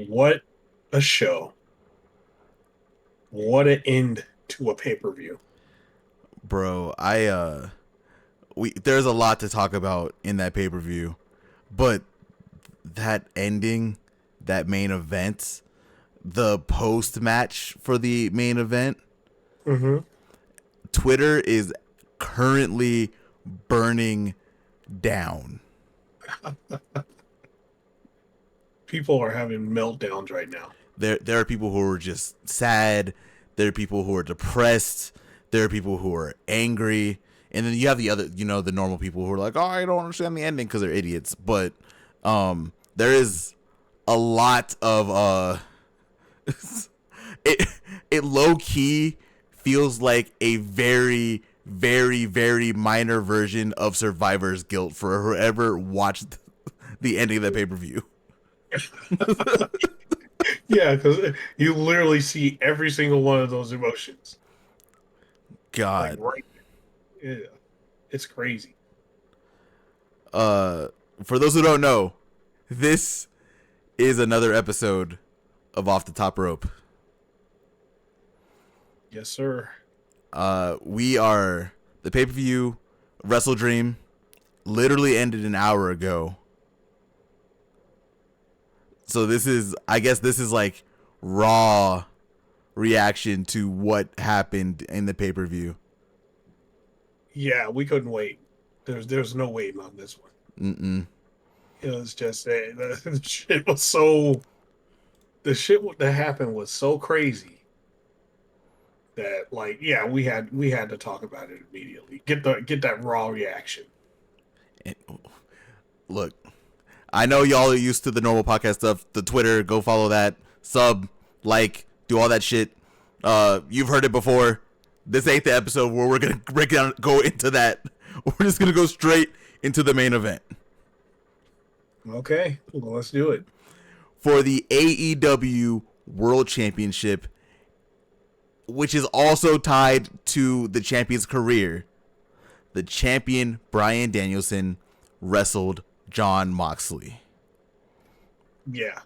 What a show. What an end to a pay-per-view. Bro, there's a lot to talk about in that pay-per-view, but that ending, that main event, the post-match for the main event, Mm-hmm. Twitter is currently burning down. People are having meltdowns right now. There are people who are just sad. There are people who are depressed. There are people who are angry. And then you have the other, the normal people who are like, oh, I don't understand the ending because they're idiots. But there is a lot of it low key feels like a very, very, very minor version of Survivor's Guilt for whoever watched the ending of that pay-per-view. Yeah, because you literally see every single one of those emotions. God. Right. Yeah. It's crazy. For those who don't know, this is another episode of Off the Top Rope. Yes, sir. We are the pay-per-view Wrestledream literally ended an hour ago. So this is like raw reaction to what happened in the pay-per-view. Yeah, we couldn't wait. There's no waiting on this one. It was just the shit was so. The shit that happened was so crazy that, like, yeah, we had to talk about it immediately. Get that raw reaction. And, look, I know y'all are used to the normal podcast stuff. The Twitter, go follow that, sub, like, do all that shit. You've heard it before. This ain't the episode where we're gonna go into that. We're just gonna go straight into the main event. Okay, well, let's do it. For the AEW World Championship, which is also tied to the champion's career, the champion Bryan Danielson wrestled Jon Moxley. Yeah.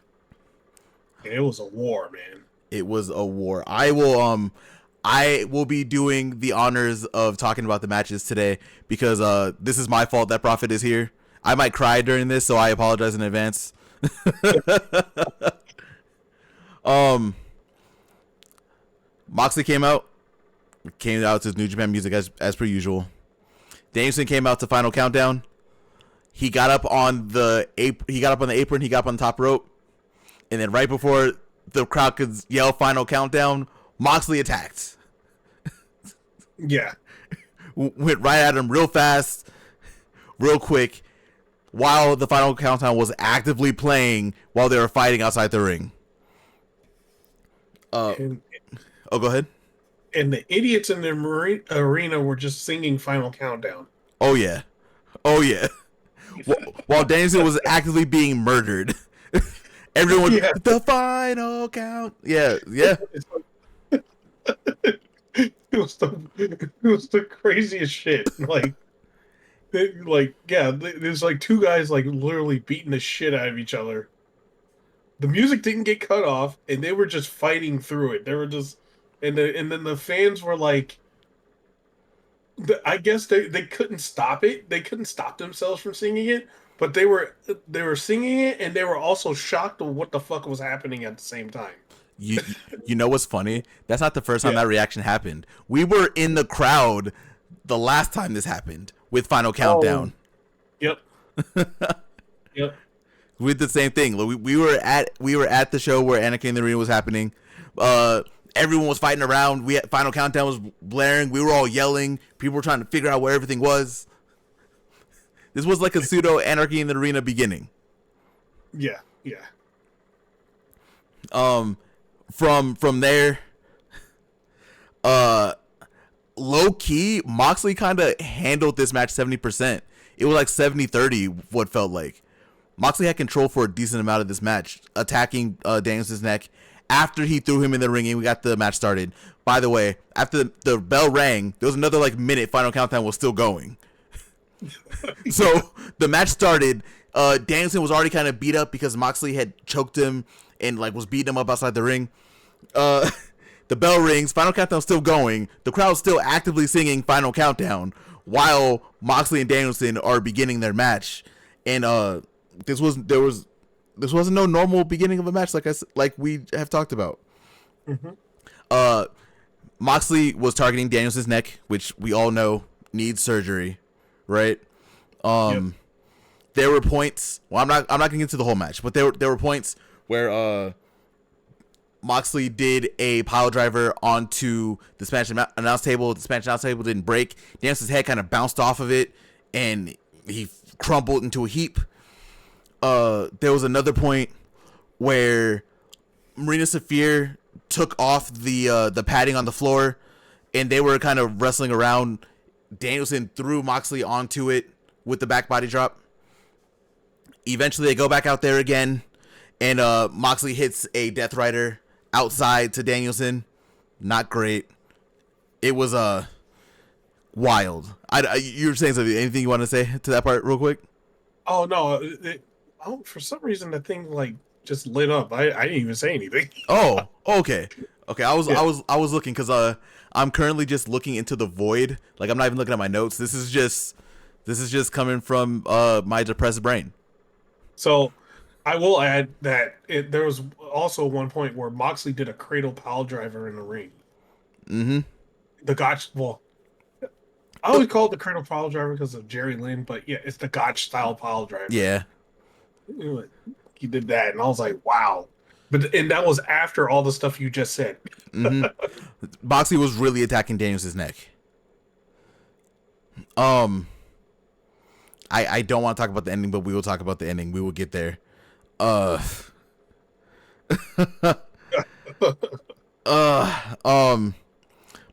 And it was a war, man. It was a war. I will be doing the honors of talking about the matches today because this is my fault that Proffitt is here. I might cry during this, so I apologize in advance. Moxley came out to his New Japan music as per usual. Danielson came out to Final Countdown. He got up on the apron. He got up on the top rope, and then right before the crowd could yell Final Countdown, Moxley attacked. Yeah. Went right at him real fast, real quick, while the Final Countdown was actively playing while they were fighting outside the ring. Go ahead. And the idiots in the arena were just singing Final Countdown. Oh, yeah. While Danielson was actively being murdered. Everyone, the final count. Yeah. It was the craziest shit. There's like two guys like literally beating the shit out of each other. The music didn't get cut off, and they were just fighting through it. They were just, and then the fans were like, I guess they couldn't stop it. They couldn't stop themselves from singing it, but they were singing it, and they were also shocked of what the fuck was happening at the same time. You know what's funny? That's not the first time that reaction happened. We were in the crowd the last time this happened with Final Countdown. Yep. Yep. We did the same thing. We were at the show where Anakin in the Arena was happening. Everyone was fighting around. Final Countdown was blaring. We were all yelling. People were trying to figure out where everything was. This was like a pseudo Anarchy in the Arena beginning. Yeah. From there, low key, Moxley kind of handled this match 70%. It was like 70-30, what felt like. Moxley had control for a decent amount of this match, attacking Danielson's neck. After he threw him in the ring and we got the match started. By the way, after the bell rang, there was another minute. Final Countdown was still going. So the match started. Danielson was already kind of beat up because Moxley had choked him and like was beating him up outside the ring. Uh, the bell rings. Final Countdown's still going. The crowd's still actively singing Final Countdown while Moxley and Danielson are beginning their match. And this wasn't no normal beginning of a match like we have talked about. Mm-hmm. Moxley was targeting Danielson's neck, which we all know needs surgery, right? Yep. There were points. Well, I'm not gonna get into the whole match, but there were points where Moxley did a pile driver onto the Spanish announce table. The Spanish announce table didn't break. Danielson's head kind of bounced off of it, and he crumbled into a heap. There was another point where Marina Safir took off the padding on the floor, and they were kind of wrestling around. Danielson threw Moxley onto it with the back body drop. Eventually, they go back out there again, and Moxley hits a Death Rider outside to Danielson. Not great. It was wild. You were saying something. Anything you want to say to that part real quick? Oh no! For some reason, the thing like just lit up. I didn't even say anything. Oh, okay. I was looking because I'm currently just looking into the void. Like I'm not even looking at my notes. This is just coming from my depressed brain. So, I will add that there was also one point where Moxley did a cradle pile driver in the ring. Mm-hmm. The Gotch. Well, I always call it the cradle pile driver because of Jerry Lynn, but yeah, it's the Gotch style pile driver. Yeah. He did that, and I was like, wow. And that was after all the stuff you just said. Mm-hmm. Moxley was really attacking Danielson's neck. I don't want to talk about the ending, but we will talk about the ending. We will get there.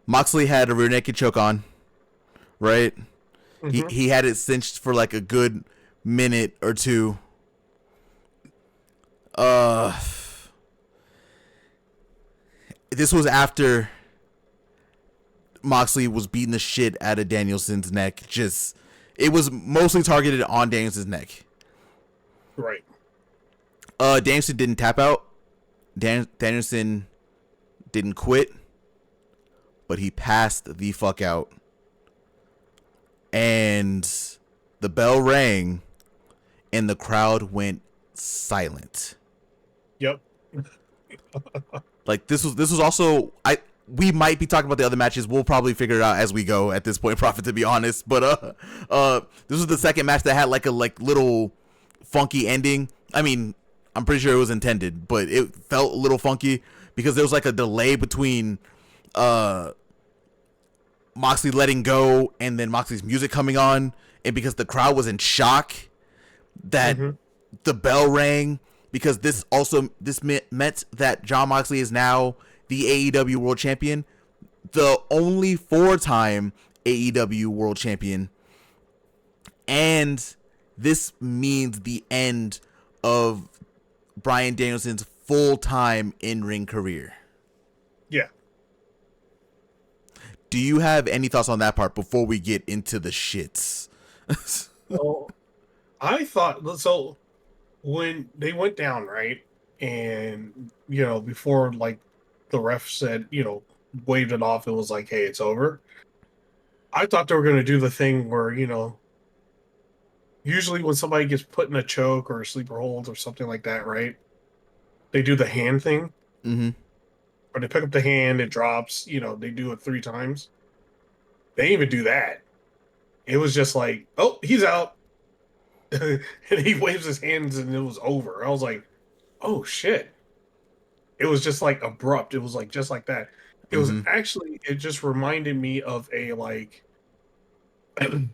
Moxley had a rear naked choke on, right? Mm-hmm. He had it cinched for like a good minute or two. This was after Moxley was beating the shit out of Danielson's neck. It was mostly targeted on Danielson's neck. Right. Danielson didn't tap out. Danielson didn't quit, but he passed the fuck out. And the bell rang, and the crowd went silent. Yep. Like this was also we might be talking about the other matches. We'll probably figure it out as we go at this point, Proffitt, to be honest. But this was the second match that had like a little funky ending. I mean, I'm pretty sure it was intended, but it felt a little funky because there was like a delay between Moxley letting go and then Moxley's music coming on, and because the crowd was in shock that the bell rang, because this meant that Jon Moxley is now the AEW World Champion, the only 4-time AEW World Champion, and this means the end of Bryan Danielson's full-time in-ring career. Yeah. Do you have any thoughts on that part before we get into the shits? Well, I thought so when they went down, right? And before like the ref said, waved it off, it was like, hey, it's over. I thought they were going to do the thing where, usually when somebody gets put in a choke or a sleeper hold or something like that, right? They do the hand thing. Mm-hmm. Or they pick up the hand, it drops, they do it 3 times. They didn't even do that. It was just like, oh, he's out. And he waves his hands and it was over. I was like, oh, shit. It was just like abrupt. It was like just like that. It was actually, it just reminded me of a like an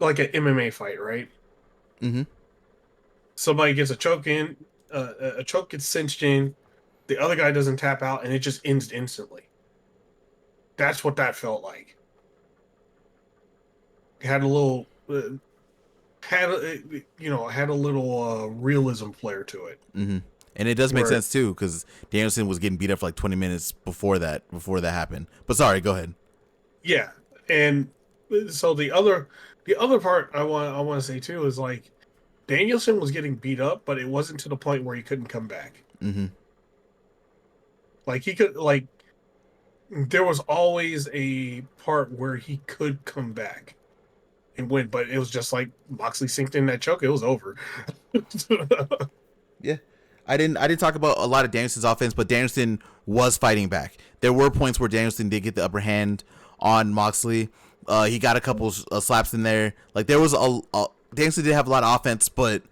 MMA fight, right? Mm-hmm. Somebody gets a choke in, a choke gets cinched in, the other guy doesn't tap out, and it just ends instantly. That's what that felt like. It had a little, had a little realism flair to it. Mm-hmm. And it does make sense too, because Danielson was getting beat up for like 20 minutes before that happened. But sorry, go ahead. Yeah, and so the other part I want to say too is like Danielson was getting beat up, but it wasn't to the point where he couldn't come back. Mm-hmm. Like he could like there was always a part where he could come back and win, but it was just like Moxley synced in that choke. It was over. Yeah. I didn't talk about a lot of Danielson's offense, but Danielson was fighting back. There were points where Danielson did get the upper hand on Moxley. He got a couple slaps in there. Like there was a Danielson did have a lot of offense, but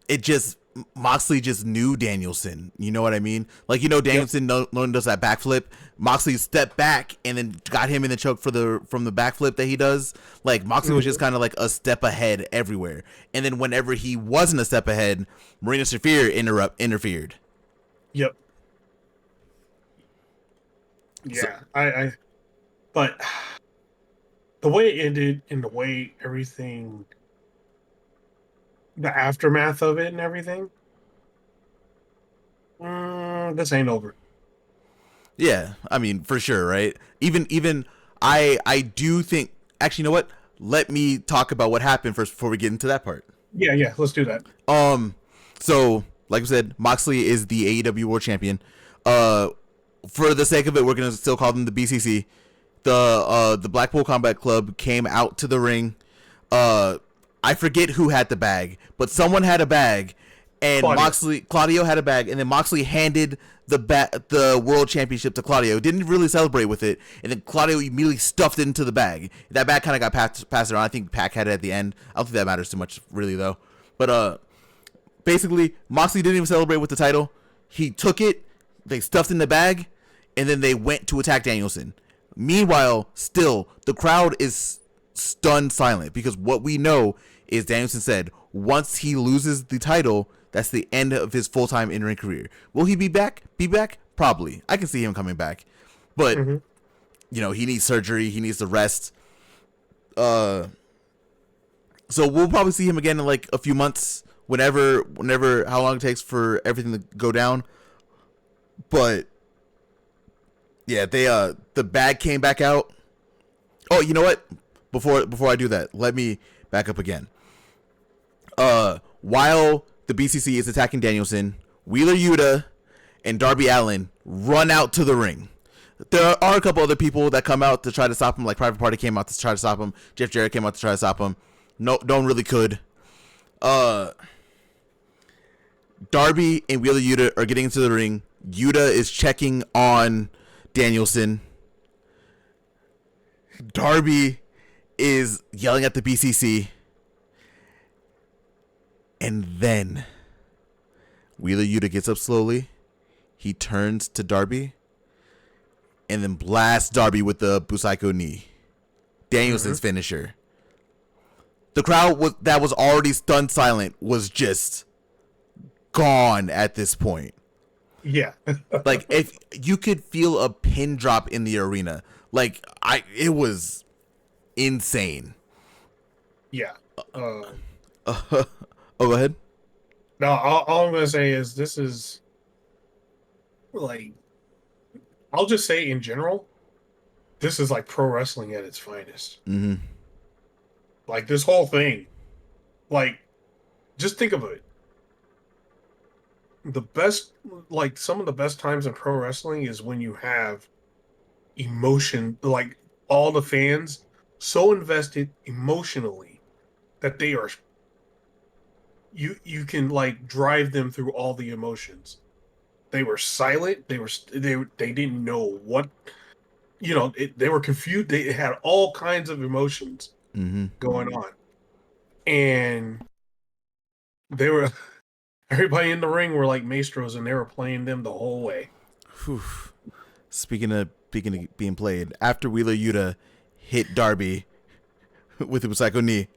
it just Moxley just knew Danielson. You know what I mean? Like Danielson no one does that backflip. Moxley stepped back and then got him in the choke from the backflip that he does. Like Moxley was just kind of like a step ahead everywhere. And then whenever he wasn't a step ahead, Marina Shafir interfered. Yep. Yeah, I but the way it ended and the way everything, the aftermath of it and everything, this ain't over. Yeah, I mean for sure, right? Even I do think actually, you know what? Let me talk about what happened first before we get into that part. Yeah, let's do that. So like I said, Moxley is the AEW World Champion. For the sake of it, we're gonna still call them the BCC. The Blackpool Combat Club came out to the ring. I forget who had the bag, but someone had a bag, and Claudio had a bag, and then Moxley handed the world championship to Claudio. Didn't really celebrate with it, and then Claudio immediately stuffed it into the bag. That bag kind of got passed around. I think Pac had it at the end. I don't think that matters too much, really, though. But basically, Moxley didn't even celebrate with the title. He took it, they stuffed in the bag, and then they went to attack Danielson. Meanwhile, still, the crowd is stunned silent because what we know is Danielson said once he loses the title, that's the end of his full-time in-ring career. Will he be back? Probably. I can see him coming back. But, he needs surgery. He needs to rest. So we'll probably see him again in like a few months, whenever, how long it takes for everything to go down. But yeah, the bag came back out. Oh, you know what? Before I do that, let me back up again. While the BCC is attacking Danielson, Wheeler Yuta and Darby Allin run out to the ring. There are a couple other people that come out to try to stop him, like Private Party came out to try to stop him. Jeff Jarrett came out to try to stop him. No one really could. Darby and Wheeler Yuta are getting into the ring. Yuta is checking on Danielson. Darby is yelling at the BCC. And then Wheeler Yuta gets up slowly. He turns to Darby and then blasts Darby with the Busaiko knee. Danielson's finisher. The crowd that was already stunned silent was just gone at this point. Yeah. Like if you could feel a pin drop in the arena. Like it was insane. Yeah. Go ahead. No, all I'm gonna say is this is like, I'll just say in general, this is like pro wrestling at its finest. Mm-hmm. Like this whole thing, like, just think of it. The best, like some of the best times in pro wrestling is when you have emotion, like all the fans so invested emotionally that they are, you can like drive them through all the emotions. They were silent. They didn't know what, they were confused. They had all kinds of emotions going on, and they were everybody in the ring were like maestros, and they were playing them the whole way. Whew. Speaking of being played, after Wheeler Yuta hit Darby with the Psycho knee,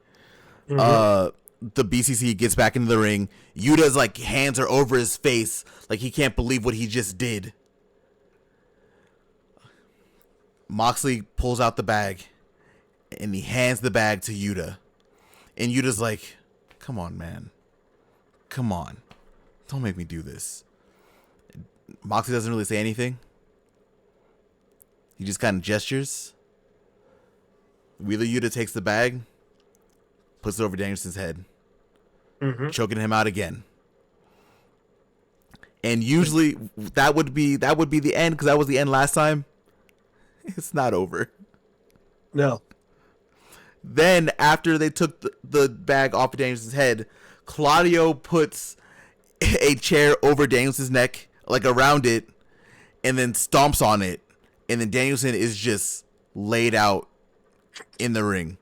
the BCC gets back into the ring. Yuta's like hands are over his face, like he can't believe what he just did. Moxley pulls out the bag and he hands the bag to Yuta. And Yuta's like, come on, man. Come on. Don't make me do this. Moxley doesn't really say anything. He just kind of gestures. Wheeler Yuta takes the bag, puts it over Danielson's head, choking him out again. And usually that would be the end, because that was the end last time. It's not over. No. Then after they took the bag off of Danielson's head, Claudio puts a chair over Danielson's neck, like around it, and then stomps on it. And then Danielson is just laid out in the ring.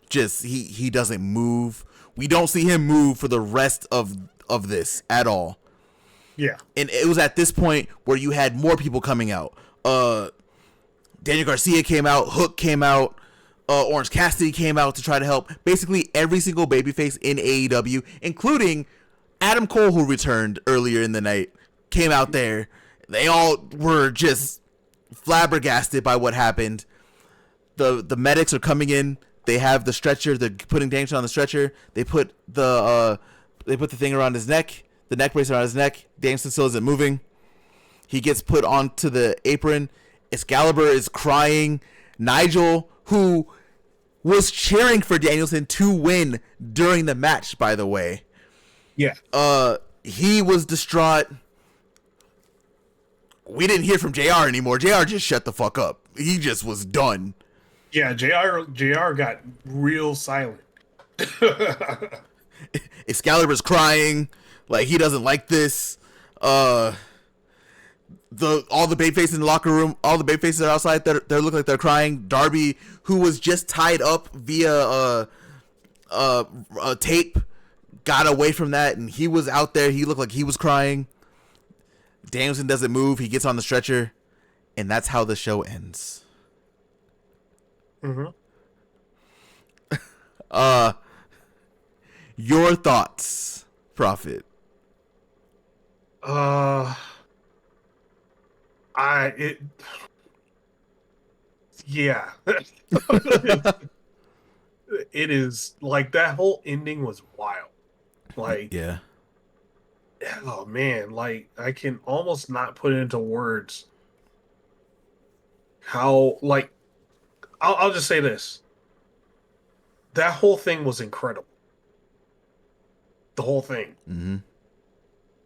Just he doesn't move. We don't see him move for the rest of this at all. Yeah. And it was at this point where you had more people coming out. Daniel Garcia came out, Hook came out, Orange Cassidy came out to try to help. Basically every single babyface in AEW, including Adam Cole, who returned earlier in the night, came out there. They all were just flabbergasted by what happened. The medics are coming in. They have the stretcher. They're putting Danielson on the stretcher. They put the thing around his neck, the neck brace around his neck. Danielson still isn't moving. He gets put onto the apron. Excalibur is crying. Nigel, who was cheering for Danielson to win during the match, by the way. Yeah. He was distraught. We didn't hear from JR anymore. JR just shut the fuck up. He just was done. Yeah, JR got real silent. Excalibur's crying. Like, he doesn't like this. All the babyfaces in the locker room, all the babyfaces are outside. They look like they're crying. Darby, who was just tied up via a tape, got away from that, and he was out there. He looked like he was crying. Danielson doesn't move. He gets on the stretcher, and that's how the show ends. Mm-hmm. Your thoughts, Proffitt? Yeah. It is like that whole ending was wild. Like, Yeah. oh man, like I can almost not put it into words how, like, I'll just say this. That whole thing was incredible. The whole thing. Mm-hmm.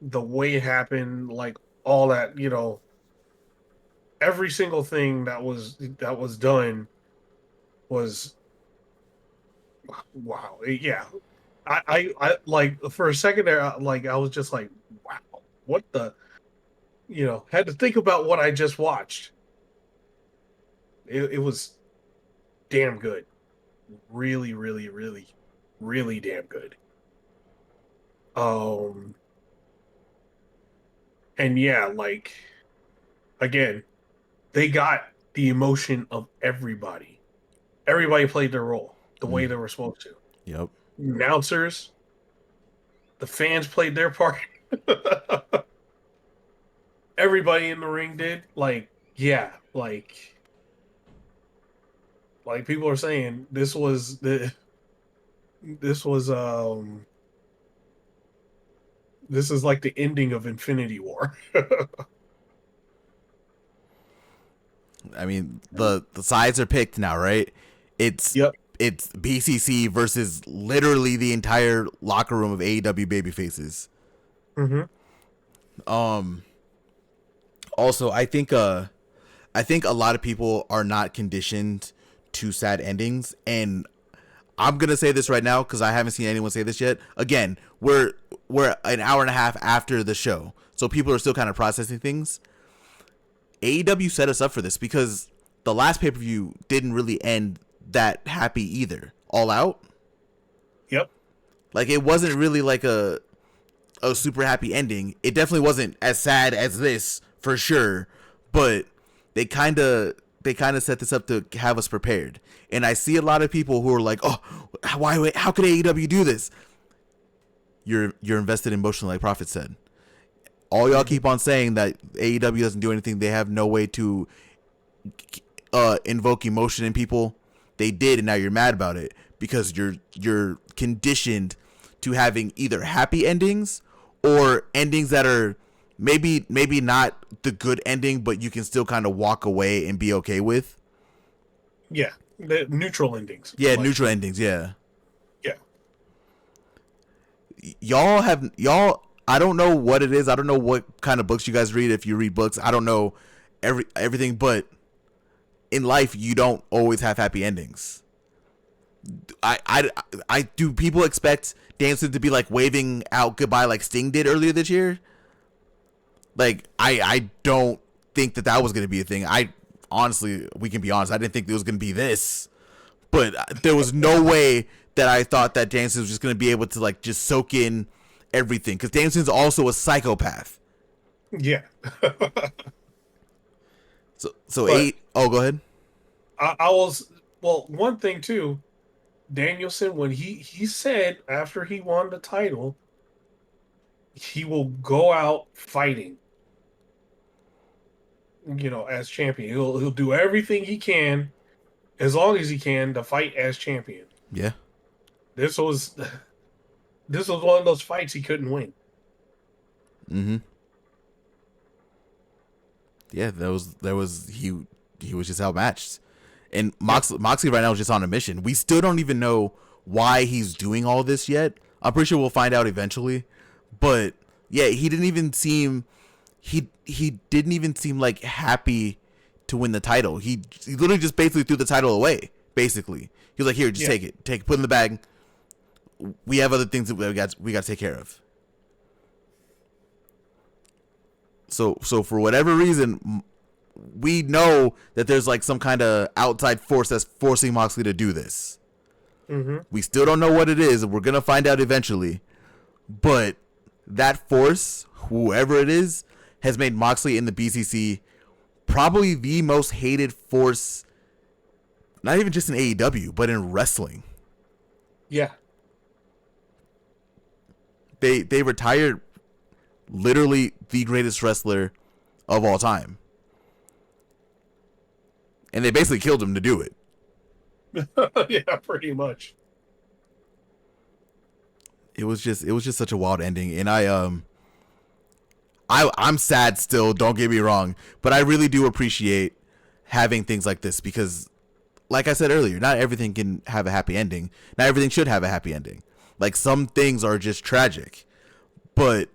The way it happened, like all that, every single thing that was done was wow. Yeah. I like for a second there, like I was just like, wow, what the, had to think about what I just watched. It was damn good. Really, really, really, really damn good. And yeah, like, again, they got the emotion of everybody. Everybody played their role the way they were supposed to. Yep. Announcers, the fans played their part. Everybody in the ring did. Like, yeah, like people are saying this was this is like the ending of Infinity War. I mean, the sides are picked now, right? It's BCC versus literally the entire locker room of AEW babyfaces. Mm-hmm. Also, I think a lot of people are not conditioned to sad endings, and I'm gonna say this right now because I haven't seen anyone say this yet. Again, we're an hour and a half after the show, so people are still kind of processing things. AEW set us up for this because the last pay-per-view didn't really end that happy either. All Out? Yep. Like, it wasn't really like a super happy ending. It definitely wasn't as sad as this, for sure, but they kind of set this up to have us prepared. And I see a lot of people who are like, "Oh, how could AEW do this?" You're invested emotionally, like Proffitt said. All y'all keep on saying that AEW doesn't do anything. They have no way to invoke emotion in people. They did, and now you're mad about it because you're conditioned to having either happy endings or endings that are maybe not the good ending, but you can still kind of walk away and be okay with. Yeah, the neutral endings. Yeah, like, neutral endings. Yeah. Yeah. Y'all I don't know what it is. I don't know what kind of books you guys read. If you read books, I don't know everything. But in life, you don't always have happy endings. I do. People expect Danielson to be like waving out goodbye like Sting did earlier this year. Like I don't think that was going to be a thing. I honestly, we can be honest, I didn't think it was going to be this. But there was no way that I thought that Danielson was just going to be able to like just soak in everything, because Danielson's also a psychopath. Yeah. So eight. Oh, go ahead. I was, well, one thing too, Danielson, when he said after he won the title, he will go out fighting, as champion. He'll do everything he can, as long as he can, to fight as champion. Yeah. This was one of those fights he couldn't win. Mm-hmm. Yeah, there was he was just outmatched. And Moxley right now is just on a mission. We still don't even know why he's doing all this yet. I'm pretty sure we'll find out eventually. But yeah, he didn't even seem like happy to win the title. He literally just basically threw the title away. Basically, he was like, "Here, just take it, put it in the bag. We have other things that we got to take care of." So for whatever reason, we know that there's like some kind of outside force that's forcing Moxley to do this. Mm-hmm. We still don't know what it is. We're gonna find out eventually. But that force, whoever it is, has made Moxley in the BCC probably the most hated force, not even just in AEW, but in wrestling. Yeah. They retired literally the greatest wrestler of all time. And they basically killed him to do it. Yeah, pretty much. It was just such a wild ending, and I'm sad still, don't get me wrong, but I really do appreciate having things like this, because like I said earlier, not everything can have a happy ending. Not everything should have a happy ending. Like, some things are just tragic. But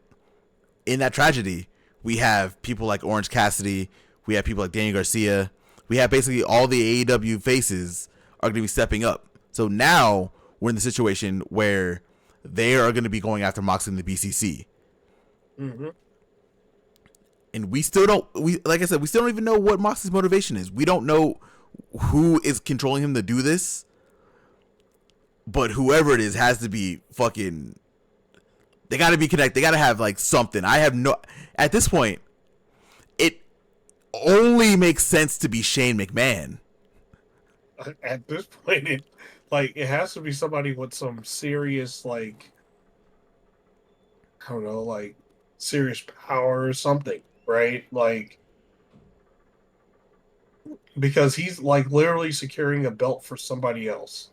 in that tragedy, we have people like Orange Cassidy, we have people like Daniel Garcia, we have basically all the AEW faces are going to be stepping up. So now we're in the situation where they are going to be going after Moxley in the BCC. Mm-hmm. And we still don't, like I said, we still don't even know what Moxley's motivation is. We don't know who is controlling him to do this. But whoever it is has to be fucking, they got to be connected. They got to have like something. At this point, it only makes sense to be Shane McMahon. At this point, it has to be somebody with some serious, like, I don't know, like, serious power or something, right? Like, because he's like literally securing a belt for somebody else.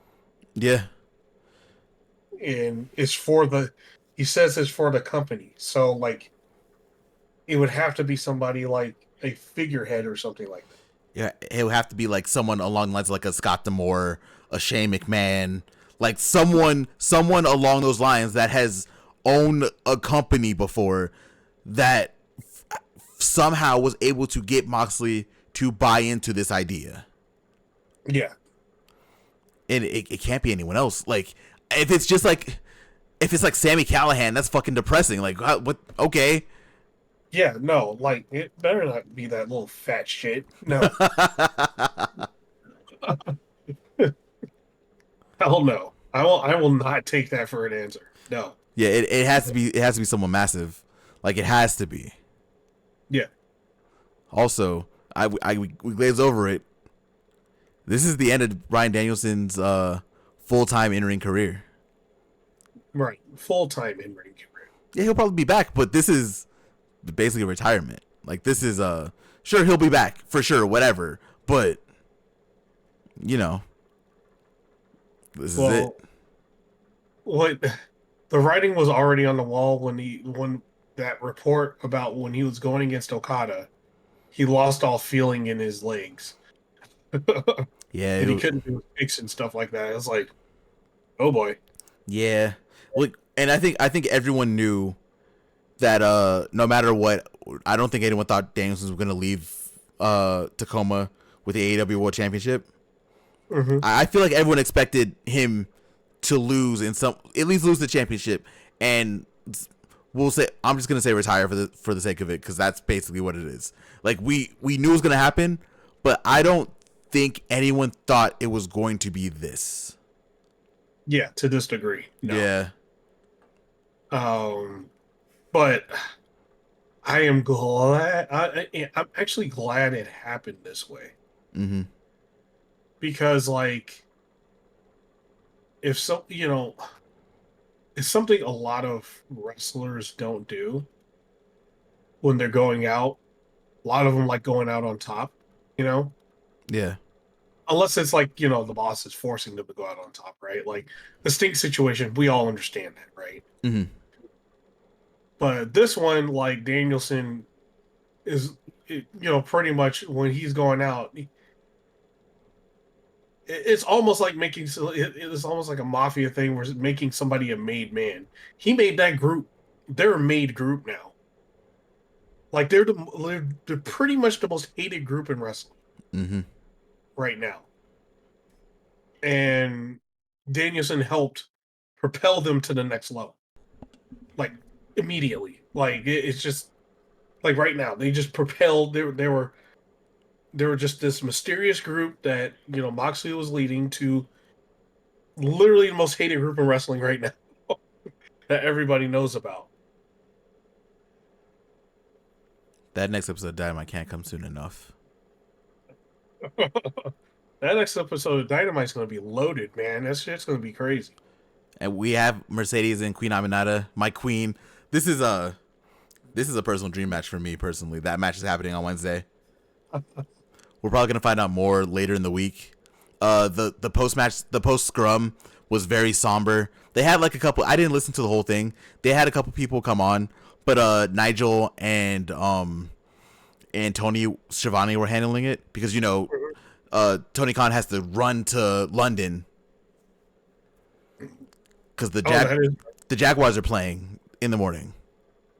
Yeah. And he says it's for the company. So, like, it would have to be somebody like a figurehead or something like that. Yeah, it would have to be like someone along the lines of like a Scott D'Amore, a Shane McMahon, like someone along those lines that has owned a company before, that somehow was able to get Moxley to buy into this idea. Yeah. And it can't be anyone else. Like, if it's like Sami Callihan, that's fucking depressing. Like, what? Okay. Yeah, no, like, it better not be that little fat shit. No. Hell no. I will not take that for an answer. No. Yeah, it has to be someone massive. Like, it has to be. Yeah. Also, we glaze over it. This is the end of Bryan Danielson's full-time in-ring career. Right. Full-time in-ring career. Yeah, he'll probably be back, but this is basically a retirement. Like, this is sure, he'll be back for sure, whatever, but this is it. What, the writing was already on the wall when that report about when he was going against Okada, he lost all feeling in his legs. Yeah, and he couldn't do kicks and stuff like that. It was like, oh boy. Yeah. Well, and I think everyone knew that no matter what, I don't think anyone thought Danielson was gonna leave Tacoma with the AEW World Championship. Mm-hmm. I feel like everyone expected him to lose in some, at least lose the championship, and we'll say, I'm just gonna say retire for the sake of it, because that's basically what it is. Like we knew it was gonna happen, but I don't think anyone thought it was going to be this. Yeah, to this degree, no. Yeah. But I am glad. I'm actually glad it happened this way. Mm-hmm. Because, like, if it's something a lot of wrestlers don't do when they're going out. A lot of them like going out on top, you know, Yeah. unless it's like, the boss is forcing them to go out on top, right? Like the Stink situation, we all understand that, right? Mm-hmm. But this one, like Danielson is, pretty much when he's going out, it's almost like it's almost like a mafia thing where it's making somebody a made man. He made that group. They're a made group now. Like they're pretty much the most hated group in wrestling Mm-hmm. right now. And Danielson helped propel them to the next level. Like immediately. Like it's just like right now. They just propelled they were just this mysterious group that, Moxley was leading to literally the most hated group in wrestling right now that everybody knows about. That next episode of Dynamite can't come soon enough. That next episode of Dynamite's going to be loaded, man. That shit's going to be crazy. And we have Mercedes and Queen Aminata, my queen. This is a personal dream match for me personally. That match is happening on Wednesday. We're probably gonna find out more later in the week. The post scrum was very somber. They had like a couple. I didn't listen to the whole thing. They had a couple people come on, but Nigel and Tony Schiavone were handling it because Tony Khan has to run to London because the Jaguars are playing in the morning.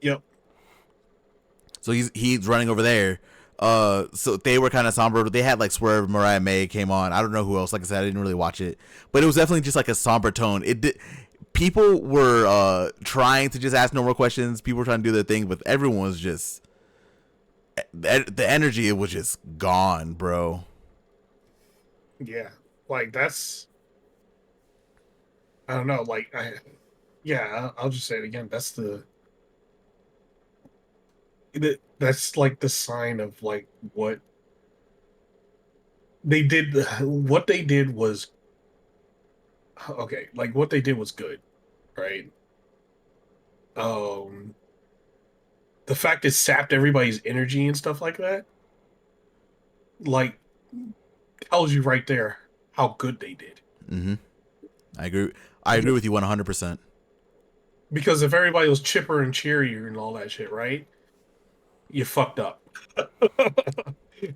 Yep. So he's running over there. So they were kind of somber. They had like Swerve, Mariah May came on. I don't know who else. Like I said, I didn't really watch it, but it was definitely just like a somber tone. People were trying to just ask normal questions. People were trying to do their thing, but everyone was just the energy. It was just gone, bro. Yeah, like that's I don't know. Like I'll just say it again. That's like the sign of like what they did. What they did was okay. Like what they did was good, right? Um, the fact it sapped everybody's energy and stuff like that, like tells you right there how good they did. Mm-hmm. I agree. I agree with you 100%. Because if everybody was chipper and cheery and all that shit, right? You fucked up.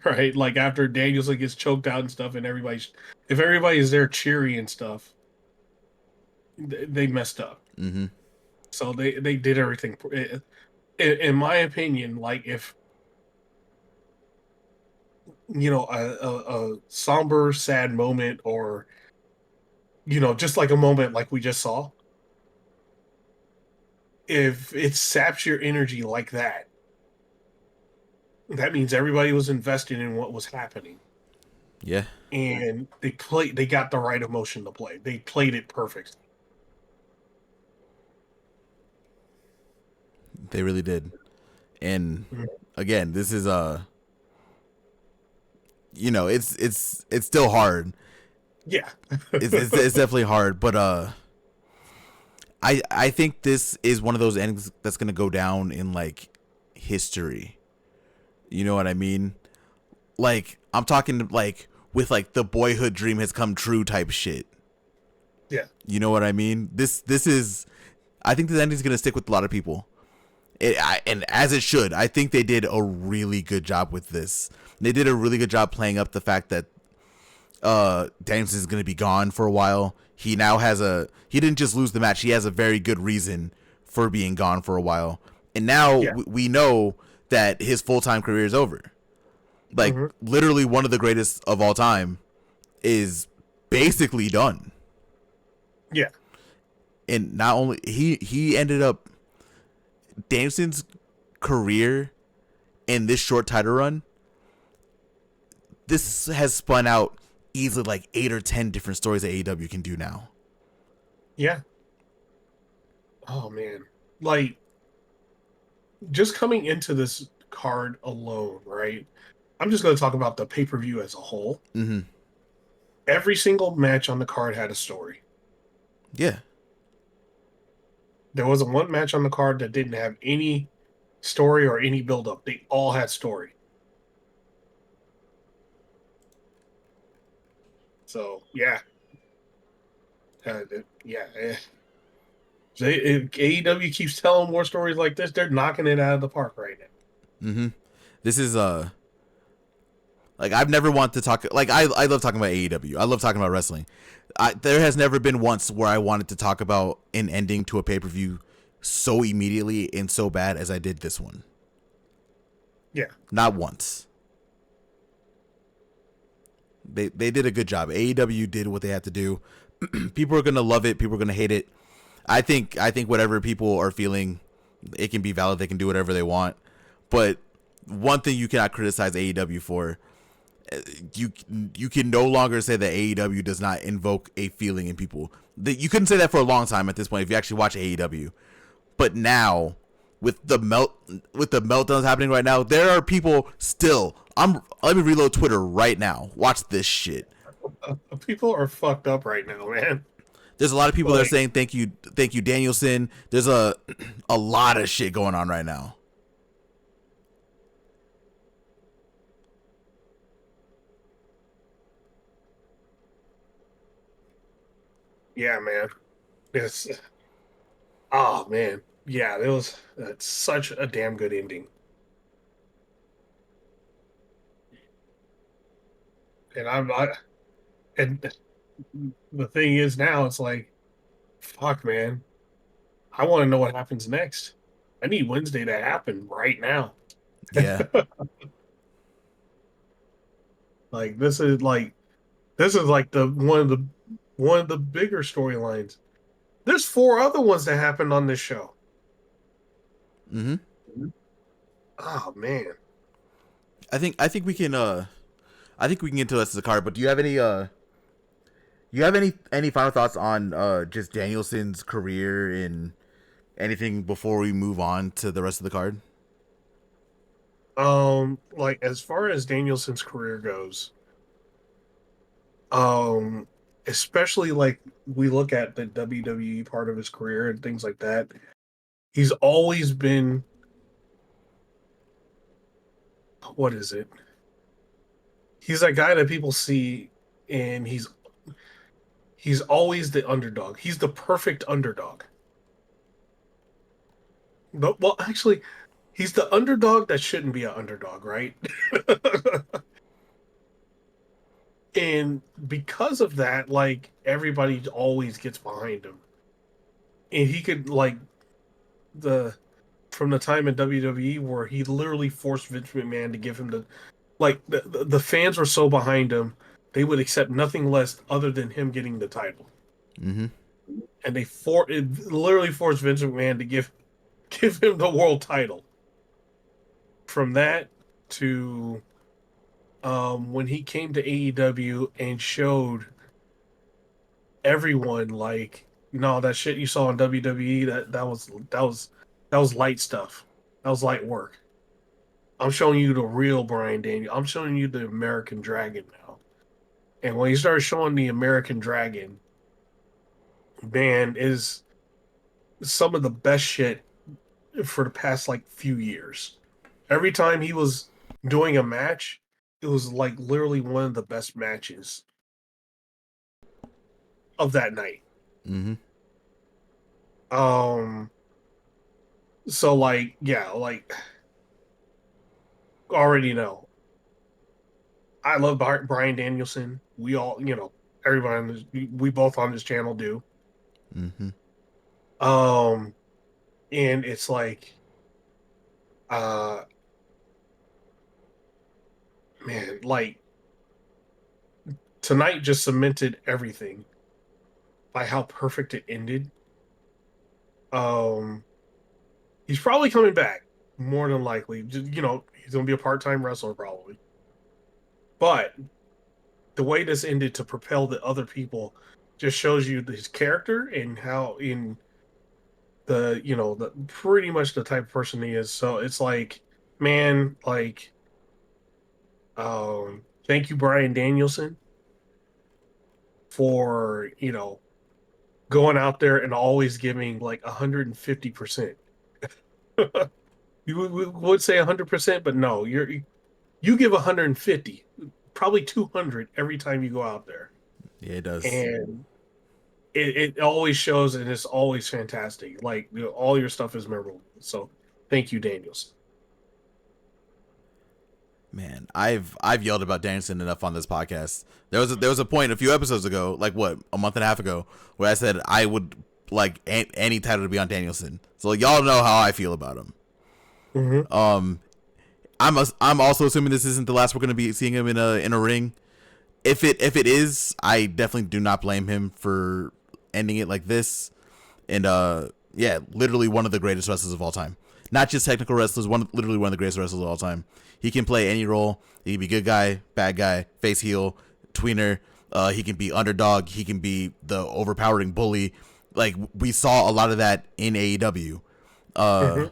Right? Like after Danielson gets choked out and stuff, and if everybody is there cheery and stuff, they messed up. Mm-hmm. So they did everything. In my opinion, like if a somber, sad moment, or just like a moment like we just saw, if it saps your energy like that, that means everybody was invested in what was happening. Yeah. And they got the right emotion to play. They played it perfect. They really did. And again, this is it's still hard. Yeah. It's definitely hard, but I think this is one of those endings that's gonna go down in like history. You know what I mean? Like I'm talking like with like the boyhood dream has come true type shit. Yeah. You know what I mean? This is, I think this ending is gonna stick with a lot of people. And as it should. I think they did a really good job with this. They did a really good job playing up the fact that Danielson is going to be gone for a while. He now has he didn't just lose the match. He has a very good reason for being gone for a while. And now Yeah. we know that his full-time career is over. Like, Hmm. literally one of the greatest of all time is basically done. Yeah. And not only he ended up Danielson's career in this short title run, this has spun out easily like 8 or 10 different stories that AEW can do now. Yeah. Oh man. Like just coming into this card alone, right? I'm just going to talk about the pay-per-view as a whole. Mm-hmm. Every single match on the card had a story. Yeah. There wasn't one match on the card that didn't have any story or any build-up. They all had story. So yeah, yeah. If AEW keeps telling more stories like this, they're knocking it out of the park right now. Mm-hmm. This is like I've never wanted to talk like I love talking about AEW. I love talking about wrestling. There has never been once where I wanted to talk about an ending to a pay-per-view so immediately and so bad as I did this one. Yeah, Not once. They did a good job. AEW did what they had to do. People are gonna love it. People are gonna hate it. I think whatever people are feeling, it can be valid. They can do whatever they want. But one thing you cannot criticize AEW for, you can no longer say that AEW does not invoke a feeling in people. You couldn't say that for a long time at this point if you actually watch AEW. But now, with the meltdowns happening right now, there are people still. Let me reload Twitter right now. Watch this shit. people are fucked up right now, man. There's a lot of people that are Like, saying thank you, Danielson. There's a lot of shit going on right now. yeah, man. It's oh man, yeah. It was that's such a damn good ending. And and the thing is now, it's like, fuck, man. I want to know what happens next. I need Wednesday to happen right now. Yeah. Like this is like the one of the bigger storylines. There's four other ones that happened on this show. Mm-hmm. Oh man. I think we can I think we can get into this as a card. But do you have any final thoughts on just Danielson's career and anything before we move on to the rest of the card? Like as far as Danielson's career goes, um, especially like we look at the WWE part of his career and things like that, he's always been what is it? He's that guy that people see and he's always the underdog. He's the perfect underdog. But well, actually, he's the underdog that shouldn't be an underdog, right? And because of that, like everybody always gets behind him. And he could like the from the time in WWE where he literally forced Vince McMahon to give him the fans were so behind him, they would accept nothing less other than him getting the title. Mm-hmm. And it literally forced Vince McMahon to give him the world title. From that to when he came to AEW and showed everyone like, no, that shit you saw on WWE, that was light stuff. That was light work. I'm showing you the real Bryan Daniel. I'm showing you the American Dragon now. And when he started showing the American Dragon, man, is some of the best shit for the past like few years. Every time he was doing a match, it was like literally one of the best matches of that night. Mm-hmm. Um, so like, yeah, like already know. I love Bryan Danielson. We all, everybody on this, we both on this channel do. Mm-hmm. Um, and it's like Uh, man, like tonight just cemented everything by how perfect it ended. Um, he's probably coming back more than likely. You know, he's gonna be a part-time wrestler probably. But the way this ended to propel the other people just shows you his character and how in the the pretty much the type of person he is. So it's like, man, like thank you, Bryan Danielson, for going out there and always giving like 150%. You would say 100%, but no, you give 150, probably 200 every time you go out there, Yeah, it does. and it always shows, and it's always fantastic. Like all your stuff is memorable. So thank you, Daniels. Man, I've yelled about Danielson enough on this podcast. There was a point a few episodes ago, like what, a month and a half ago, where I said I would like any title to be on Danielson. So y'all know how I feel about him. Mm-hmm. I'm also assuming this isn't the last we're going to be seeing him in a ring. If it is, I definitely do not blame him for ending it like this. And yeah, literally one of the greatest wrestlers of all time. Not just technical wrestlers, literally one of the greatest wrestlers of all time. He can play any role. He can be good guy, bad guy, face heel, tweener. He can be underdog. He can be the overpowering bully. Like we saw a lot of that in AEW. Mm-hmm.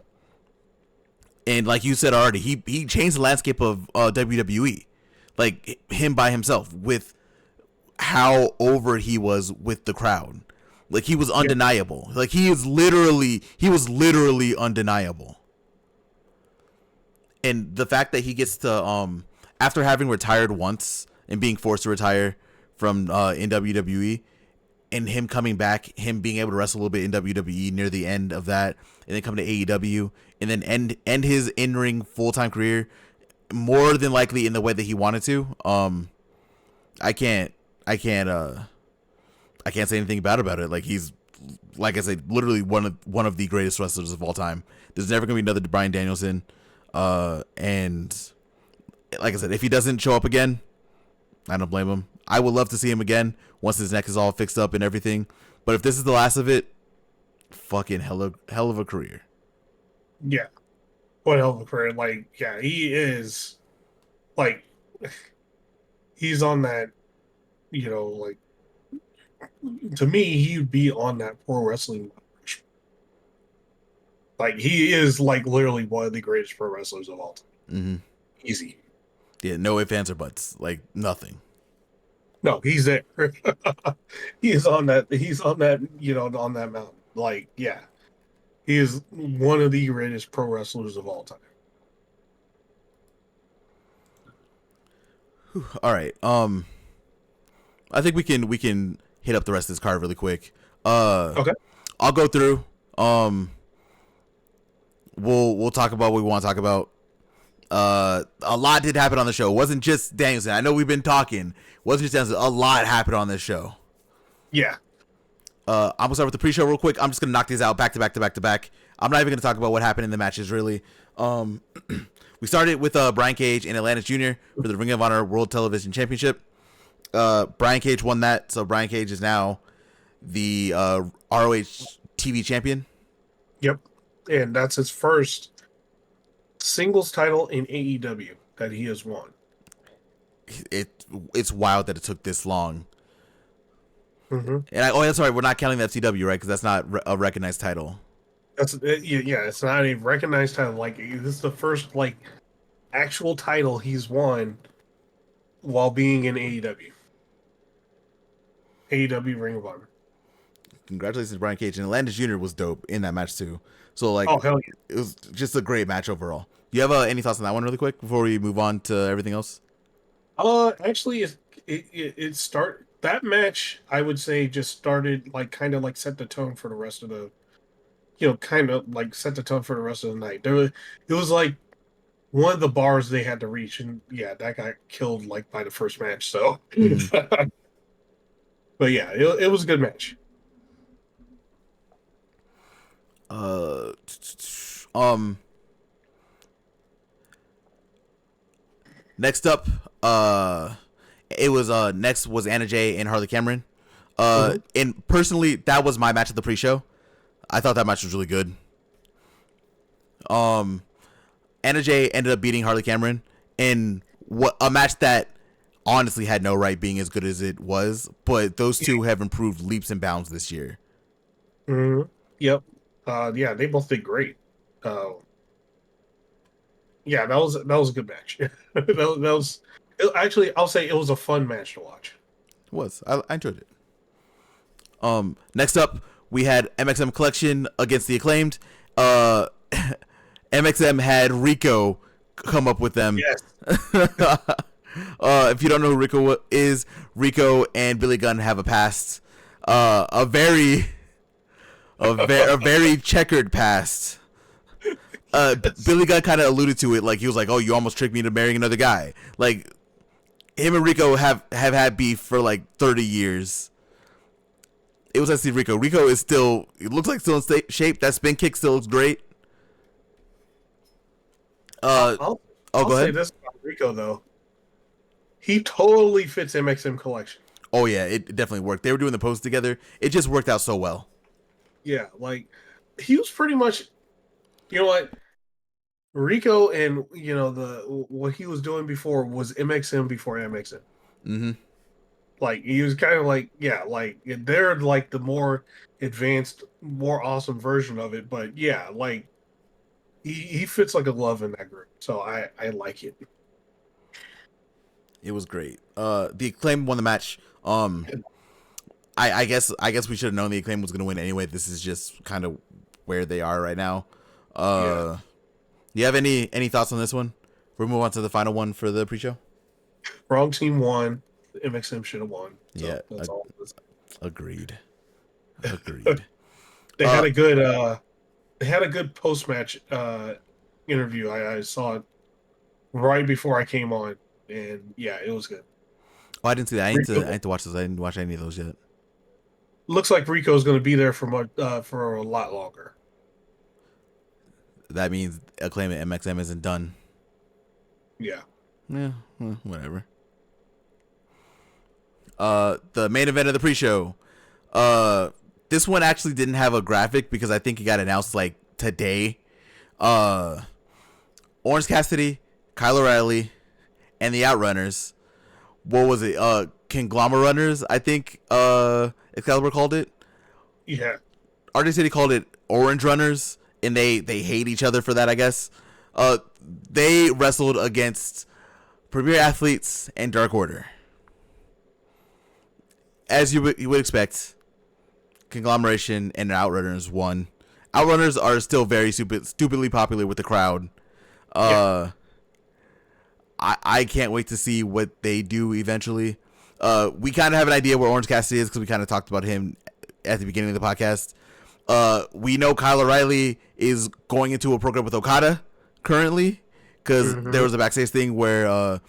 And like you said already, he changed the landscape of WWE. Like him by himself with how over he was with the crowd. Like he was Yeah. undeniable. Like he was literally undeniable. And the fact that he gets to after having retired once and being forced to retire from in WWE, and him coming back, him being able to wrestle a little bit in WWE near the end of that, and then come to AEW, and then end his in-ring full-time career more than likely in the way that he wanted to. I can't I can't say anything bad about it. Like he's, like I said, literally one of the greatest wrestlers of all time. There's never gonna be another Bryan Danielson. And like I said, if he doesn't show up again, I don't blame him. I would love to see him again once his neck is all fixed up and everything. But if this is the last of it, fucking hell of a career. Yeah. What hell of a career. Like, yeah, he is like he's on that, like to me, he'd be on that pro wrestling. Like he is like literally one of the greatest pro wrestlers of all time. Mm-hmm. Easy. Yeah, no ifs, ands, or buts. Like nothing. No, he's there. He's on that. He's on that. On that mountain. Like, yeah, he is one of the greatest pro wrestlers of all time. All right. I think we can hit up the rest of this card really quick. Okay. I'll go through. We'll talk about what we want to talk about. A lot did happen on the show. It wasn't just Danielson. I know we've been talking. It wasn't just Danielson. A lot happened on this show. Yeah. I'm gonna start with the pre-show real quick. I'm just gonna knock these out back to back to back to back. I'm not even gonna talk about what happened in the matches really. We started with Brian Cage and Atlantis Jr. for the Ring of Honor World Television Championship. Brian Cage won that, so Brian Cage is now the ROH TV champion. Yep. And that's his first singles title in AEW that he has won. It's wild that it took this long. Mm-hmm. And that's right. We're not counting the FCW, right? Because that's not a recognized title. That's yeah. It's not a recognized title. Like this is the first like actual title he's won while being in AEW. AEW Ring of Honor. Congratulations to Brian Cage. And Atlantis Jr. was dope in that match too. So like, Oh hell yeah. it was just a great match overall. Do you have any thoughts on that one really quick before we move on to everything else? Actually, it start that match. I would say just started like kind of like set the tone for the rest of the, kind of like set the tone for the rest of the night. It was like one of the bars they had to reach, and yeah, that got killed like by the first match. So, Mm-hmm. but yeah, it was a good match. Uh, um, Next up, it was next was Anna Jay and Harley Cameron. And personally, that was my match of the pre-show. I thought that match was really good. Anna Jay ended up beating Harley Cameron in a match that honestly had no right being as good as it was, but those two have improved leaps and bounds this year. Yep. Yeah, they both did great. Yeah, that was a good match. that was actually, I'll say it was a fun match to watch. It was. I enjoyed it. Next up, we had MXM Collection against the Acclaimed. MXM had Rico come up with them. Yes. If you don't know who Rico is, Rico and Billy Gunn have a past. A very checkered past. Billy Gunn kind of alluded to it, like he was like, "Oh, you almost tricked me into marrying another guy." Like him and Rico have had beef for like 30 years. It was actually Rico. Rico is still, it looks like still in shape. That spin kick still looks great. I'll say this about Rico though. He totally fits MXM Collection. Oh yeah, it definitely worked. They were doing the pose together. It just worked out so well. Yeah, like he was pretty much, you know what, Rico and what he was doing before was MXM before MXM. Mm-hmm. Like he was kind of like, yeah, like they're like the more advanced, more awesome version of it. But yeah, like he fits like a glove in that group. So I like it. It was great. The Acclaim won the match. I guess we should have known the Acclaim was going to win anyway. This is just kind of where they are right now. Do you have any thoughts on this one? We'll move on to the final one for the pre-show. Wrong team won. MXM should have won. So Yeah, that's all. Agreed. They had a good post-match interview. I saw it right before I came on, and yeah, it was good. Oh, I didn't see that. I need to watch this. I didn't watch any of those yet. Looks like Rico's going to be there for a lot longer. That means Acclaim at MXM isn't done. Yeah. Yeah, whatever. The main event of the pre-show. This one actually didn't have a graphic because I think it got announced like today. Orange Cassidy, Kyle O'Reilly, and the Outrunners. What was it? Conglomerarunners, I think Excalibur called it. Yeah. RJ City called it Orange Runners, and they hate each other for that, I guess. They wrestled against Premier Athletes and Dark Order. As you would expect, Conglomeration and Outrunners won. Outrunners are still very stupidly popular with the crowd. I can't wait to see what they do eventually. We kind of have an idea where Orange Cassidy is because we kind of talked about him at the beginning of the podcast. We know Kyle O'Reilly is going into a program with Okada currently because there was a backstage thing where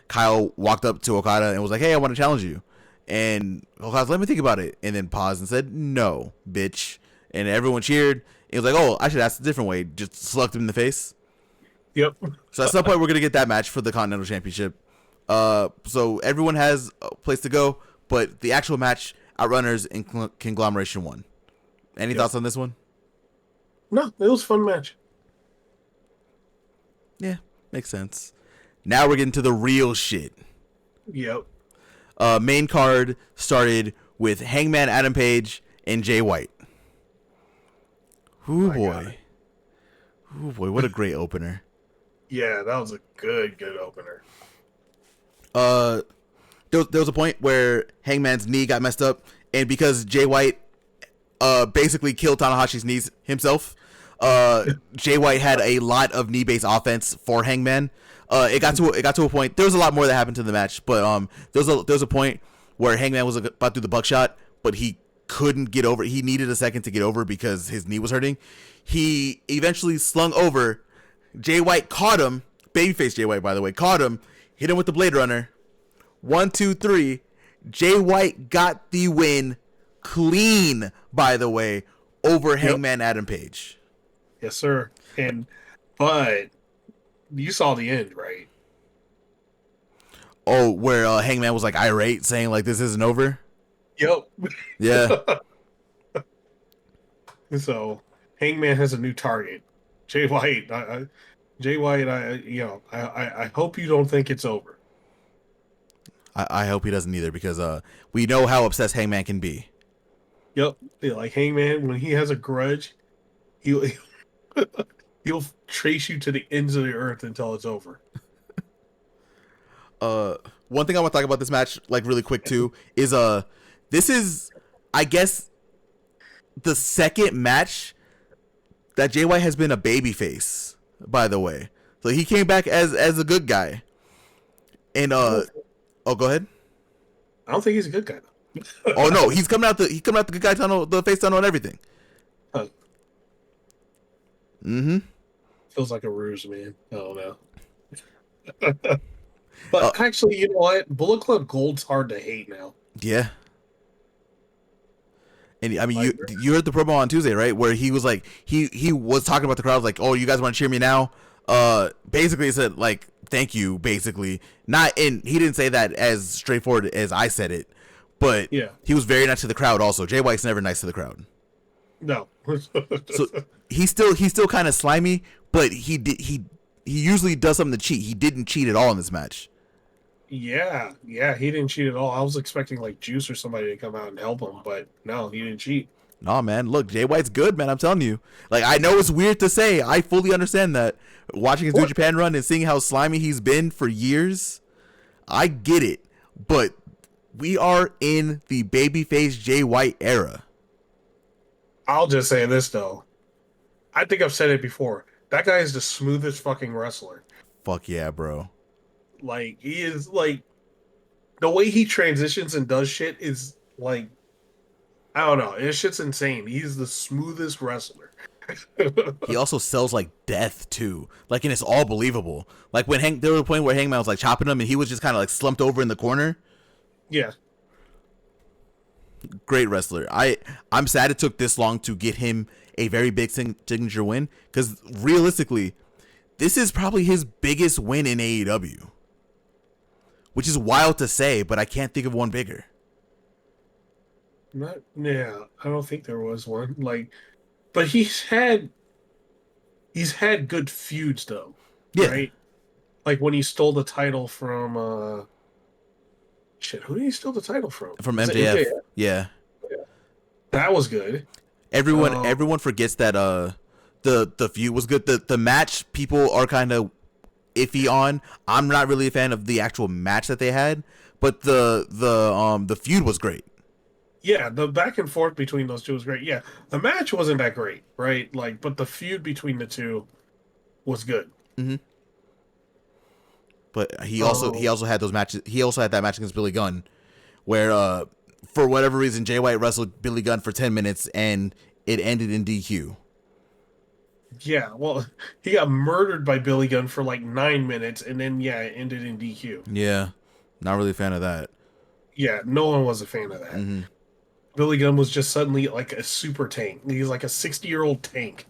Kyle walked up to Okada and was like, "Hey, I want to challenge you." And Okada's, "Let me think about it," and then paused and said, "No, bitch." And everyone cheered. He was like, "Oh, I should ask a different way." Just slugged him in the face. Yep. So at some point, we're going to get that match for the Continental Championship. So everyone has a place to go, but the actual match, Outrunners and Conglomeration won. Any thoughts on this one? No, it was a fun match. Yeah, makes sense. Now we're getting to the real shit. Yep. Main card started with Hangman Adam Page and Jay White. Ooh, boy. Ooh, boy, what a great opener. Yeah, that was a good opener. There was a point where Hangman's knee got messed up, and because Jay White basically killed Tanahashi's knees himself, Jay White had a lot of knee-based offense for Hangman. It got to a point. There was a lot more that happened to the match, but there was a point where Hangman was about to do the buckshot, but he couldn't get over. He needed a second to get over because his knee was hurting. He eventually slung over. Jay White caught him. Babyface Jay White, by the way, caught him. Hit him with the Blade Runner. 1, 2, 3. Jay White got the win clean, by the way, over Hangman Adam Page. Yes, sir. But you saw the end, right? Oh, where Hangman was like irate, saying like this isn't over. Yep. Yeah. So Hangman has a new target. Jay White. Jay White. I hope you don't think it's over. I hope he doesn't either, because we know how obsessed Hangman can be. Yep. Yeah, like Hangman, when he has a grudge, he'll he'll trace you to the ends of the earth until it's over. One thing I want to talk about this match, like really quick too, is this is, I guess, the second match that Jay White has been a babyface. By the way, so he came back as a good guy, and oh, go ahead. I don't think he's a good guy though. Oh no, he's coming out the good guy tunnel, the face tunnel, and everything. Huh. Mm-hmm. Feels like a ruse, man. I don't know. But actually, you know what? Bullet Club Gold's hard to hate now. Yeah. And I mean, you heard the promo on Tuesday, right? Where he was like, he was talking about the crowd, like, oh, you guys want to cheer me now? Basically, he said like, thank you. Basically, he didn't say that as straightforward as I said it, but yeah, he was very nice to the crowd. Also, Jay White's never nice to the crowd. No. So he's still kind of slimy, but he usually does something to cheat. He didn't cheat at all in this match. Yeah, he didn't cheat at all. I was expecting like Juice or somebody to come out and help him, but no, he didn't cheat. No, man, look, Jay White's good, man. I'm telling you. Like, I know it's weird to say. I fully understand that. Watching his New Japan run and seeing how slimy he's been for years, I get it. But we are in the babyface Jay White era. I'll just say this though. I think I've said it before. That guy is the smoothest fucking wrestler. Fuck yeah, bro. Like, he is, like, the way he transitions and does shit is, like, I don't know. This shit's insane. He's the smoothest wrestler. He also sells, like, death, too. Like, and it's all believable. Like, when there was a point where Hangman was, like, chopping him, and he was just kind of, like, slumped over in the corner. Yeah. Great wrestler. I'm sad it took this long to get him a very big signature win, because, realistically, this is probably his biggest win in AEW. Which is wild to say, but I can't think of one bigger. I don't think there was one. Like, but he's had good feuds though. Yeah. Right? Like when he stole the title from who did he steal the title from? From MJF. Yeah. That was good. Everyone forgets that the feud was good. The match people are kind of iffy on. I'm not really a fan of the actual match that they had, but the feud was great. Yeah, the back and forth between those two was great. Yeah, the match wasn't that great, right? Like, but the feud between the two was good. Mm-hmm. But he also had those matches. He also had that match against Billy Gunn, where for whatever reason Jay White wrestled Billy Gunn for 10 minutes and it ended in DQ. Yeah, well, he got murdered by Billy Gunn for like 9 minutes, and then it ended in DQ. Yeah, not really a fan of that. Yeah, no one was a fan of that. Mm-hmm. Billy Gunn was just suddenly like a super tank. He's like a 60-year-old tank.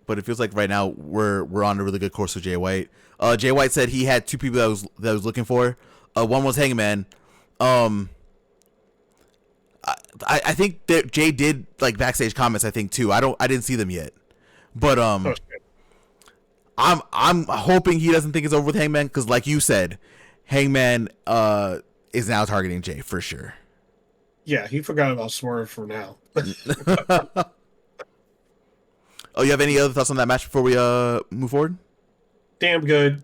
But it feels like right now we're on a really good course with Jay White. Jay White said he had two people that was looking for. One was Hangman. I think that Jay did like backstage comments. I think too. I didn't see them yet, but I'm hoping he doesn't think it's over with Hangman, because like you said, Hangman is now targeting Jay for sure. Yeah, he forgot about Swerve for now. Oh, you have any other thoughts on that match before we move forward? Damn good.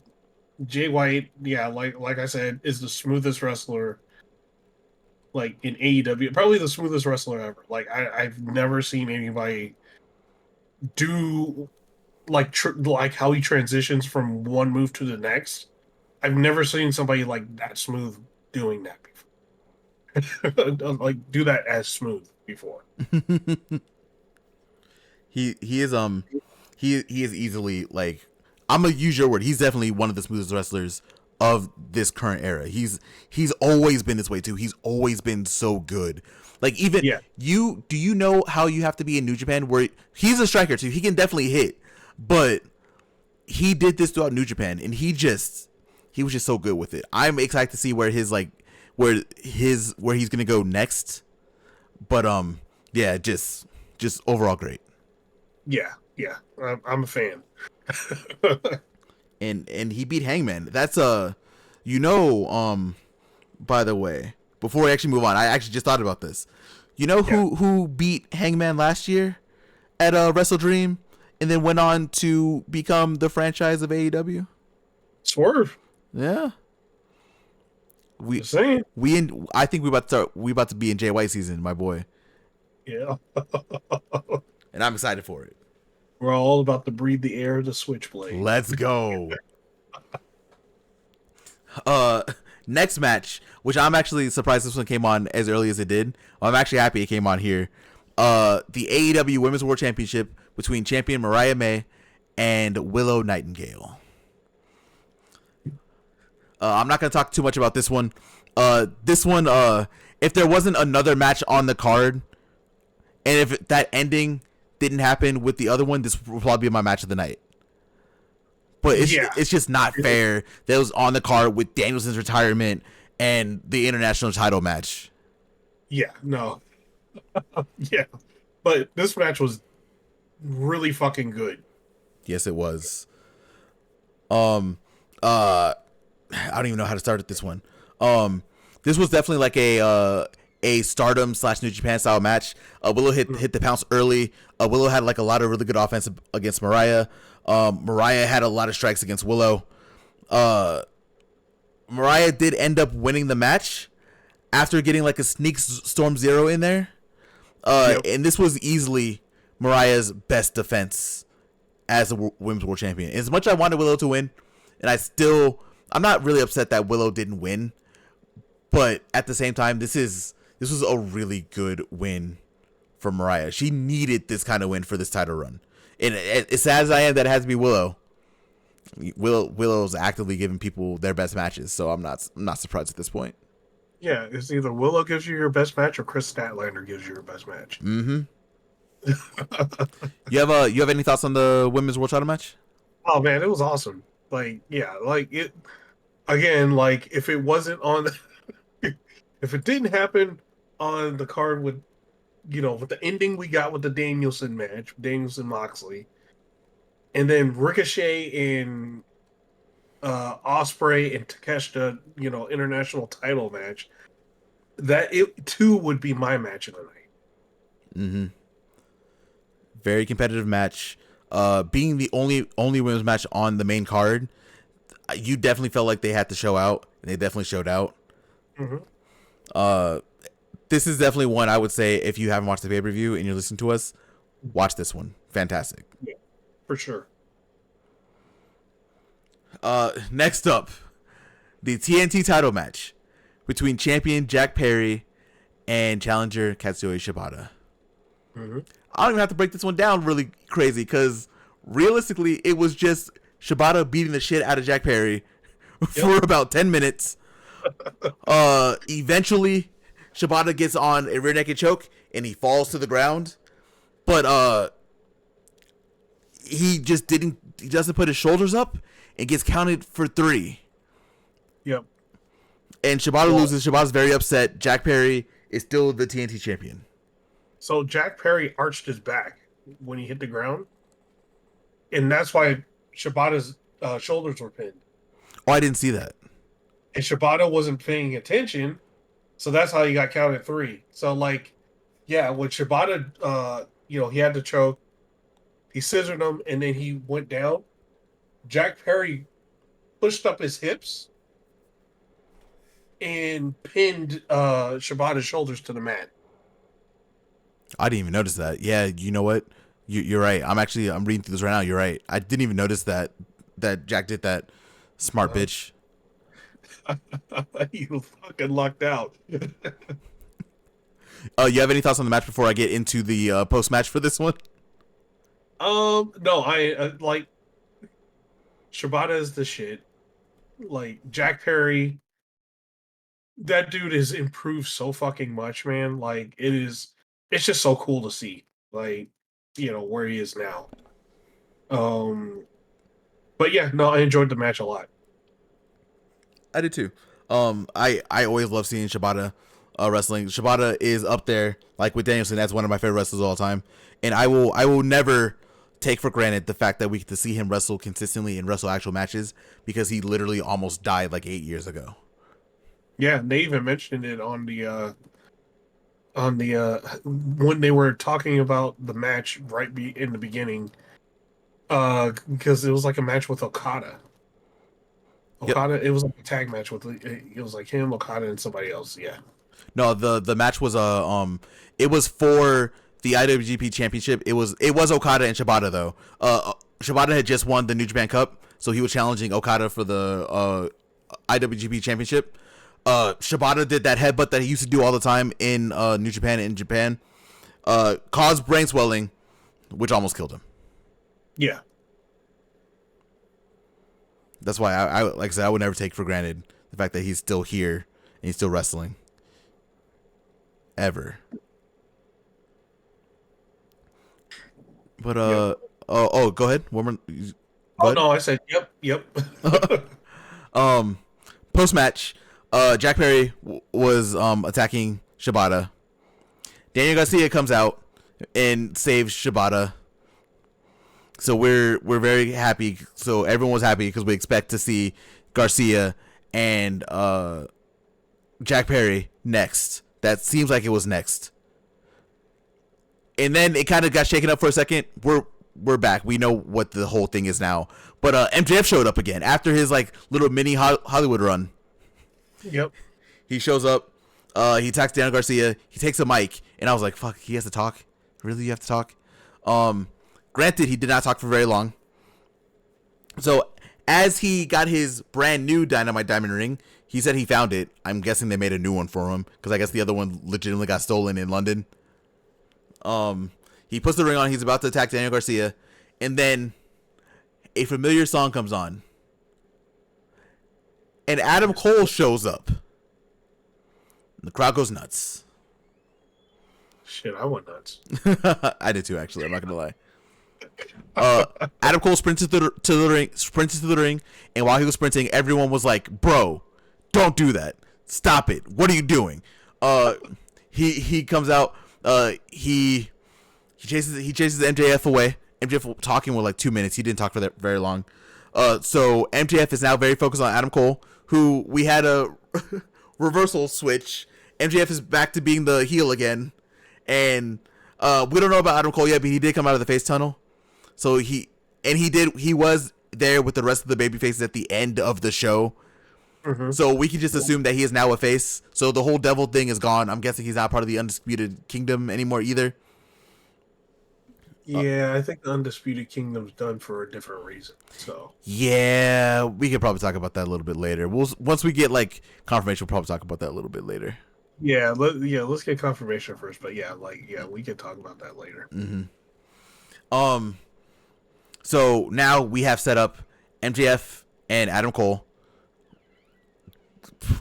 Jay White, like I said, is the smoothest wrestler like in AEW. Probably the smoothest wrestler ever. Like I've never seen anybody do like how he transitions from one move to the next. I've never seen somebody like that smooth doing that before. Like do that as smooth before. He is easily, like, I'm gonna use your word, he's definitely one of the smoothest wrestlers of this current era. He's always been this way too. He's always been so good. Like, even do you know how you have to be in New Japan, where he's a striker too? He can definitely hit, but he did this throughout New Japan, and he was just so good with it. I'm excited to see where he's gonna go next. But yeah, just overall great. Yeah, I'm a fan. And he beat Hangman. That's by the way, before we actually move on, I actually just thought about this. You know who beat Hangman last year at Wrestledream and then went on to become the franchise of AEW? Swerve. Yeah. I think we about to be in Jay White season, my boy. Yeah. And I'm excited for it. We're all about to breathe the air of the Switchblade. Let's go. Next match, which I'm actually surprised this one came on as early as it did. I'm actually happy it came on here. The AEW Women's World Championship between champion Mariah May and Willow Nightingale. I'm not going to talk too much about this one. If there wasn't another match on the card, and if that ending didn't happen with the other one, this will probably be my match of the night. But it's just not fair that it was on the card with Danielson's retirement and the international title match. Yeah, no. Yeah. But this match was really fucking good. Yes, it was. I don't even know how to start at this one. This was definitely like a Stardom / New Japan style match. Willow hit the pounce early. Willow had like a lot of really good offense against Mariah. Mariah had a lot of strikes against Willow. Mariah did end up winning the match after getting like a sneak Storm Zero in there. And this was easily Mariah's best defense as a Women's World Champion. As much as I wanted Willow to win, and I'm not really upset that Willow didn't win, but at the same time, this was a really good win for Mariah. She needed this kind of win for this title run. And as sad as I am that it has to be Willow, Willow's actively giving people their best matches, so I'm not surprised at this point. Yeah, it's either Willow gives you your best match or Chris Statlander gives you your best match. Mm-hmm. You have any thoughts on the Women's World Title match? Oh man, it was awesome. Like, yeah, like it again, like if it wasn't on if it didn't happen on the card with with the ending we got with the Danielson match, Danielson Moxley, and then Ricochet and Ospreay and Takeshita, international title match, that it too would be my match of the night. Mm-hmm. Very competitive match. Being the only women's match on the main card, you definitely felt like they had to show out, and they definitely showed out. Mm-hmm. This is definitely one I would say if you haven't watched the pay-per-view and you're listening to us, watch this one. Fantastic. Yeah, for sure. Next up, the TNT title match between champion Jack Perry and challenger Katsuyori Shibata. Mm-hmm. I don't even have to break this one down really crazy because realistically, it was just Shibata beating the shit out of Jack Perry for about 10 minutes. Eventually, Shibata gets on a rear naked choke and he falls to the ground, but he doesn't put his shoulders up and gets counted for 3. Yep. And Shibata loses. Shibata's very upset. Jack Perry is still the TNT champion. So Jack Perry arched his back when he hit the ground, and that's why Shibata's shoulders were pinned. Oh, I didn't see that. And Shibata wasn't paying attention, so that's how he got counted 3. So, like, yeah, when Shibata, he had to choke, he scissored him, and then he went down. Jack Perry pushed up his hips and pinned Shibata's shoulders to the mat. I didn't even notice that. Yeah, you know what? You're right. I'm reading through this right now. You're right. I didn't even notice that Jack did that. Smart bitch. You fucking lucked out. You have any thoughts on the match before I get into the post match for this one? No, I like Shibata is the shit. Like Jack Perry, that dude has improved so fucking much, man. Like it's just so cool to see. Like, where he is now. But yeah, no, I enjoyed the match a lot. I did too. I always love seeing Shibata wrestling. Shibata is up there, like with Danielson. That's one of my favorite wrestlers of all time, and I will never take for granted the fact that we get to see him wrestle consistently and wrestle actual matches because he literally almost died like 8 years ago. Yeah, they even mentioned it on the when they were talking about the match in the beginning, because it was like a match with Okada. Yep. It was like a tag match with it was like him, Okada, and somebody else. Yeah, No, the match was it was for the IWGP Championship. It was Okada and Shibata though. Shibata had just won the New Japan Cup, so he was challenging Okada for the IWGP Championship. Shibata did that headbutt that he used to do all the time in New Japan in Japan. Caused brain swelling, which almost killed him. yeah, That's why I like I said I would never take for granted the fact that he's still here and he's still wrestling ever. But yep. go ahead. One more, go Oh ahead. no, I said yep, yep. Um, post match, Jack Perry was attacking Shibata. Daniel Garcia comes out and saves Shibata. So we're very happy. So everyone was happy because we expect to see Garcia and Jack Perry next. That seems like it was next. And then it kind of got shaken up for a second. We're back. We know what the whole thing is now. But MJF showed up again after his like little mini Hollywood run. Yep. He shows up. He attacks Daniel Garcia. He takes a mic, and I was like, "Fuck, he has to talk. Really, you have to talk." Granted, he did not talk for very long. So as he got his brand new Dynamite Diamond ring, he said he found it. I'm guessing they made a new one for him because I guess the other one legitimately got stolen in London. He puts the ring on. He's about to attack Daniel Garcia, and then a familiar song comes on, and Adam Cole shows up. The crowd goes nuts. Shit, I went nuts. I did too, actually. I'm not gonna lie. Uh, Adam Cole sprints to the ring, and while he was sprinting, everyone was like, "Bro, don't do that. Stop it. What are you doing?" He comes out. He chases MJF away. MJF talking for like 2 minutes. He didn't talk for that very long. So MJF is now very focused on Adam Cole, who we had a reversal switch. MJF is back to being the heel again, and we don't know about Adam Cole yet, but he did come out of the face tunnel. So he was there with the rest of the baby faces at the end of the show. Mm-hmm. So we can just assume that he is now a face. So the whole devil thing is gone. I'm guessing he's not part of the Undisputed Kingdom anymore either. Yeah, I think the Undisputed Kingdom's done for a different reason. So Yeah, we could probably talk about that a little bit later. Once we get like confirmation, we'll probably talk about that a little bit later. let's get confirmation first. But we can talk about that later. Mm-hmm. Um. So now we have set up MJF and Adam Cole.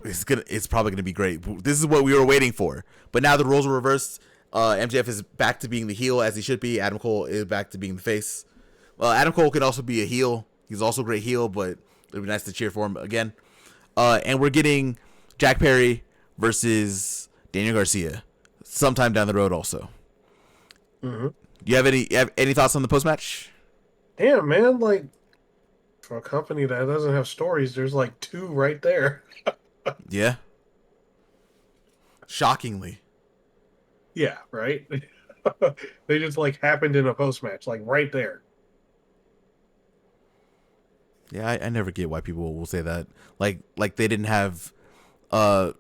It's probably gonna be great. This is what we were waiting for. But now the roles are reversed. MJF is back to being the heel as he should be. Adam Cole is back to being the face. Adam Cole could also be a heel. He's also a great heel, but it'd be nice to cheer for him again. And we're getting Jack Perry versus Daniel Garcia sometime down the road. Also, Mm-hmm. do you have any thoughts on the post match? Damn, man! Like for a company that doesn't have stories, there's like two right there. Yeah, shockingly. Yeah, right. They just like happened in a post match, like right there. Yeah, I never get why people will say that. Like uh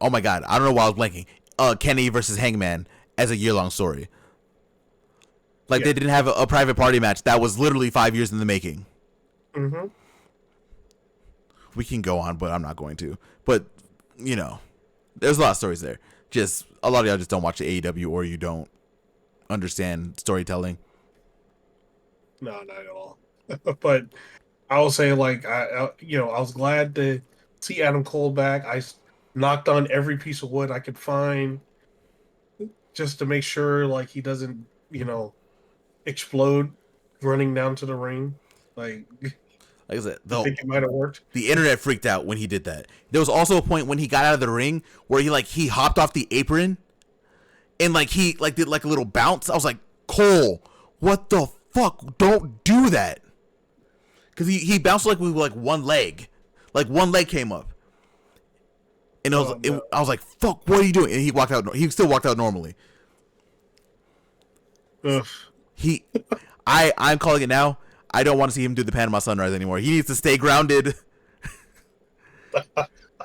oh my god, I don't know why I was blanking. Kenny versus Hangman as a year long story. Like Yeah. they didn't have a private party match that was literally 5 years in the making. Mm-hmm. We can go on, but I'm not going to. But there's a lot of stories there. Just a lot of y'all just don't watch the AEW or you don't understand storytelling. No, not at all. But I will say, like, I was glad to see Adam Cole back. Knocked on every piece of wood I could find just to make sure, like, he doesn't, explode running down to the ring. Like I said, I think it might have worked. the internet freaked out when he did that. There was also a point when he got out of the ring where he hopped off the apron and he did like a little bounce. I was like, Cole, what the fuck? Don't do that. Because he bounced with one leg. Like one leg came up. And I was like, fuck, what are you doing? And he walked out. He still walked out normally. Ugh. I'm calling it now. I don't want to see him do the Panama Sunrise anymore. He needs to stay grounded.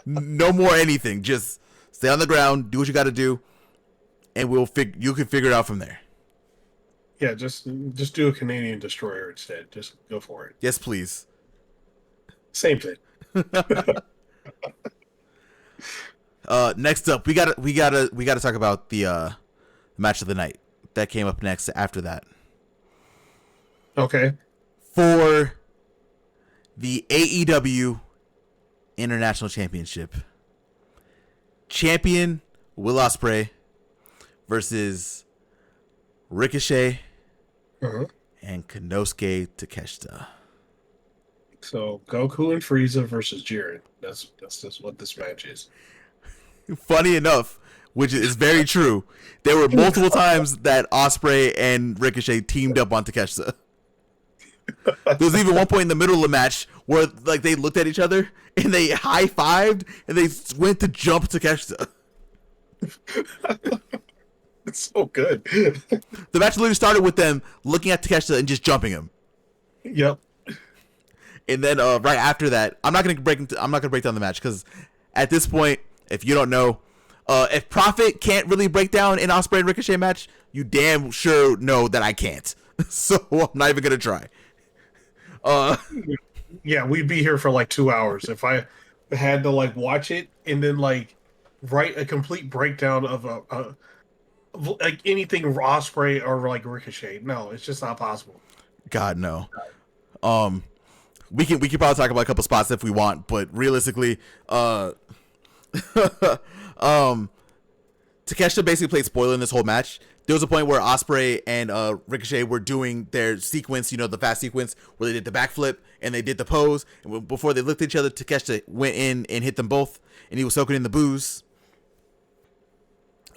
No more anything. Just stay on the ground, do what you got to do, and you can figure it out from there. Yeah, just do a Canadian Destroyer instead. Just go for it. Yes, please. Same thing. Next up, we gotta talk about the match of the night that came up next after that. Okay. For the AEW International Championship, champion Will Ospreay versus Ricochet and Konosuke Takeshita. So Goku and Frieza versus Jiren. That's just what this match is. Funny enough, which is very true, there were multiple times that Ospreay and Ricochet teamed up on Takeshita. There was even one point in the middle of the match where they looked at each other and they high-fived and they went to jump Takeshita. It's so good. The match literally started with them looking at Takeshita and just jumping him. Yep. And then right after that, I'm not gonna break down the match because at this point, if you don't know, if Proffitt can't really break down an Ospreay and Ricochet match, you damn sure know that I can't. So I'm not even gonna try. Yeah, we'd be here for like 2 hours if I had to watch it and then write a complete breakdown of a anything Ospreay or Ricochet. No, it's just not possible. God no. We could probably talk about a couple spots if we want, but realistically, Takeshita basically played spoiler in this whole match. There was a point where Ospreay and Ricochet were doing their sequence, the fast sequence where they did the backflip and they did the pose. And before they looked at each other, Takeshita went in and hit them both, and he was soaking in the booze.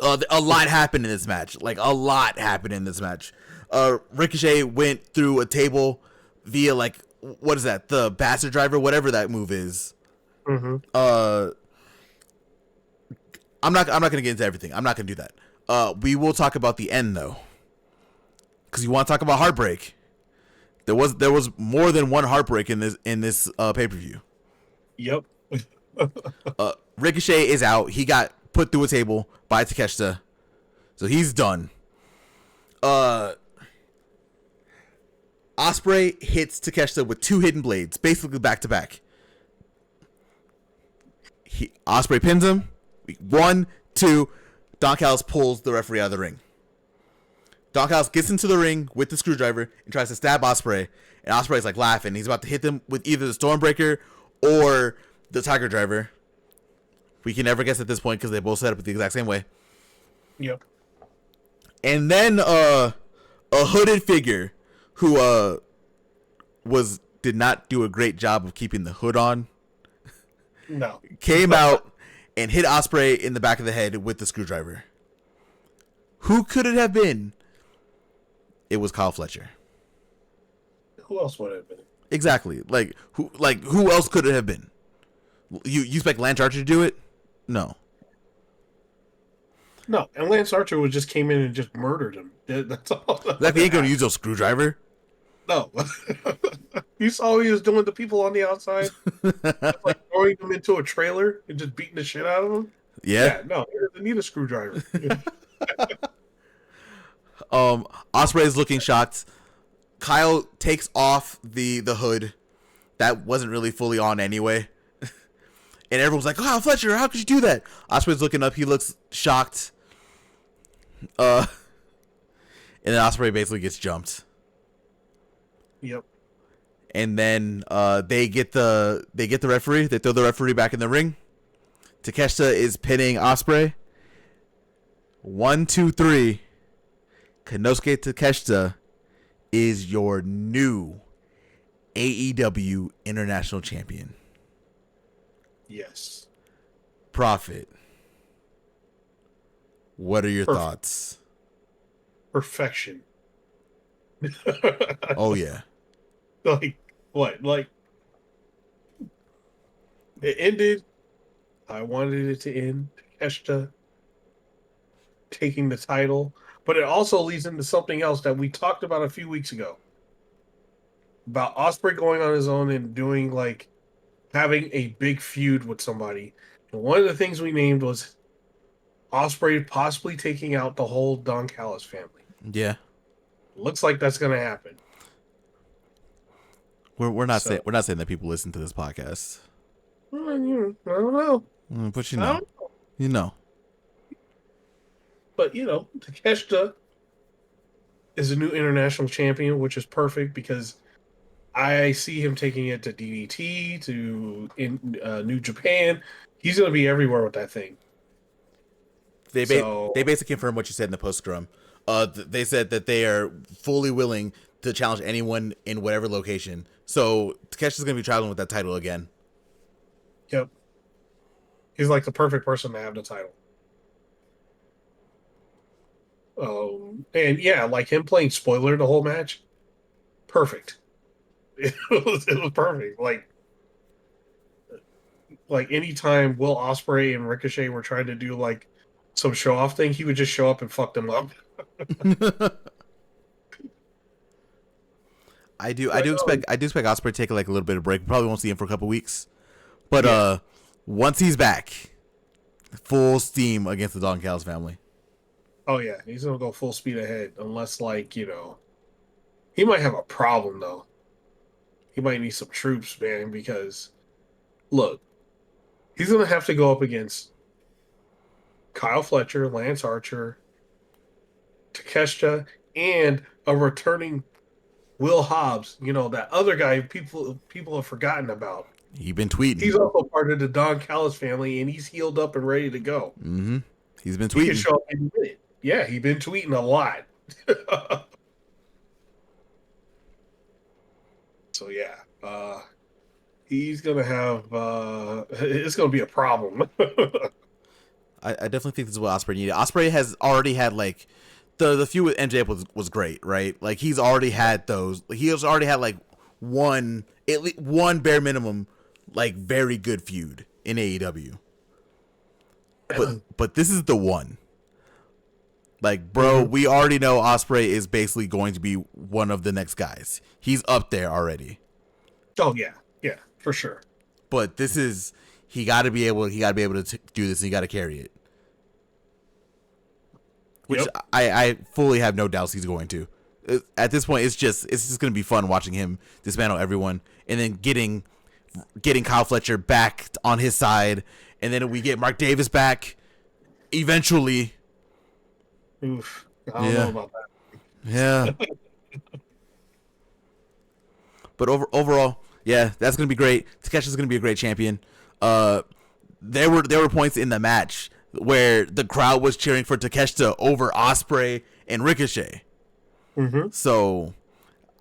A lot happened in this match. Ricochet went through a table via what is that? The bastard driver, whatever that move is. Mm-hmm. I'm not gonna get into everything. I'm not gonna do that. We will talk about the end though, because you want to talk about heartbreak. There was more than one heartbreak in this pay per view. Yep. Ricochet is out. He got put through a table by Takeshita, so he's done. Ospreay hits Takeshita with 2 hidden blades, basically back to back. Ospreay pins him. 1, 2. Don Callis pulls the referee out of the ring. Don Callis gets into the ring with the screwdriver and tries to stab Ospreay. And Ospreay's laughing. He's about to hit them with either the Stormbreaker or the Tiger Driver. We can never guess at this point because they both set up the exact same way. Yep. And then a hooded figure who did not do a great job of keeping the hood on. No. Came out and hit Ospreay in the back of the head with the screwdriver. Who could it have been? It was Kyle Fletcher. Who else would it have been? Exactly. Who else could it have been? You expect Lance Archer to do it? No. No, and Lance Archer just came in and just murdered him. That's all. He ain't gonna use a screwdriver. No. You saw what he was doing to people on the outside? Throwing them into a trailer and just beating the shit out of them? Yeah. No, they need a screwdriver. Ospreay is looking shocked. Kyle takes off the hood. That wasn't really fully on anyway. And everyone's like, "Oh, Fletcher, how could you do that?" Ospreay's looking up. He looks shocked. And then Ospreay basically gets jumped. Yep. And then they get the referee. They throw the referee back in the ring. Takeshita is pinning Ospreay. 1, 2, 3. Konosuke Takeshita is your new AEW International Champion. Yes. Proffitt. What are your Perfect. thoughts? Perfection. Oh yeah. Like what? Like it ended. I wanted it to end. Takeshita taking the title, but it also leads into something else that we talked about a few weeks ago about Ospreay going on his own and doing like having a big feud with somebody. And one of the things we named was Ospreay possibly taking out the whole Don Callis family. Yeah. Looks like that's going to happen. We're not saying So, that people listen to this podcast. I don't know. But I don't know. you know. But Takeshita is a new international champion, which is perfect because I see him taking it to DDT, to New Japan. He's going to be everywhere with that thing. They So, basically confirmed what you said in the post scrum. They said that they are fully willing to challenge anyone in whatever location. So Takeshi's gonna be traveling with that title again. yep. He's like the perfect person to have the title. And yeah, like him playing spoiler the whole match, perfect. It was perfect. Like anytime Will Ospreay and Ricochet were trying to do like some show off thing, he would just show up and fuck them up. I do expect Osprey to take like a little bit of break. We probably won't see him for a couple weeks, but Yeah. once he's back, full steam against the Don Callis family. Oh yeah, he's gonna go full speed ahead unless he might have a problem though. He might need some troops, man, because look, he's gonna have to go up against Kyle Fletcher, Lance Archer, Takeshita, and a returning Will Hobbs. That other guy people have forgotten about. He's been tweeting. He's also part of the Don Callis family, and he's healed up and ready to go. Mm-hmm. He's been He can tweeting. show up any minute. Yeah, he's been tweeting a lot. So yeah, he's gonna have it's gonna be a problem. I definitely think this is what Osprey needed. Osprey has already had like the feud with MJF was great, right? Like he's already had those. He has already had like one at least one bare minimum like very good feud in AEW. But this is the one. Like, bro, we already know Osprey is basically going to be one of the next guys. He's up there already. Oh yeah, yeah, for sure. But this is he got to be able to do this. And he got to carry it. Which Yep. I fully have no doubts he's going to. At this point, it's just going to be fun watching him dismantle everyone, and then getting Kyle Fletcher back on his side, and then we get Mark Davis back eventually. Oof. I don't know about that. Yeah. But overall, yeah, that's gonna be great. Takeshi's gonna be a great champion. There were points in the match where the crowd was cheering for Takeshita over Ospreay and Ricochet. Mm-hmm. So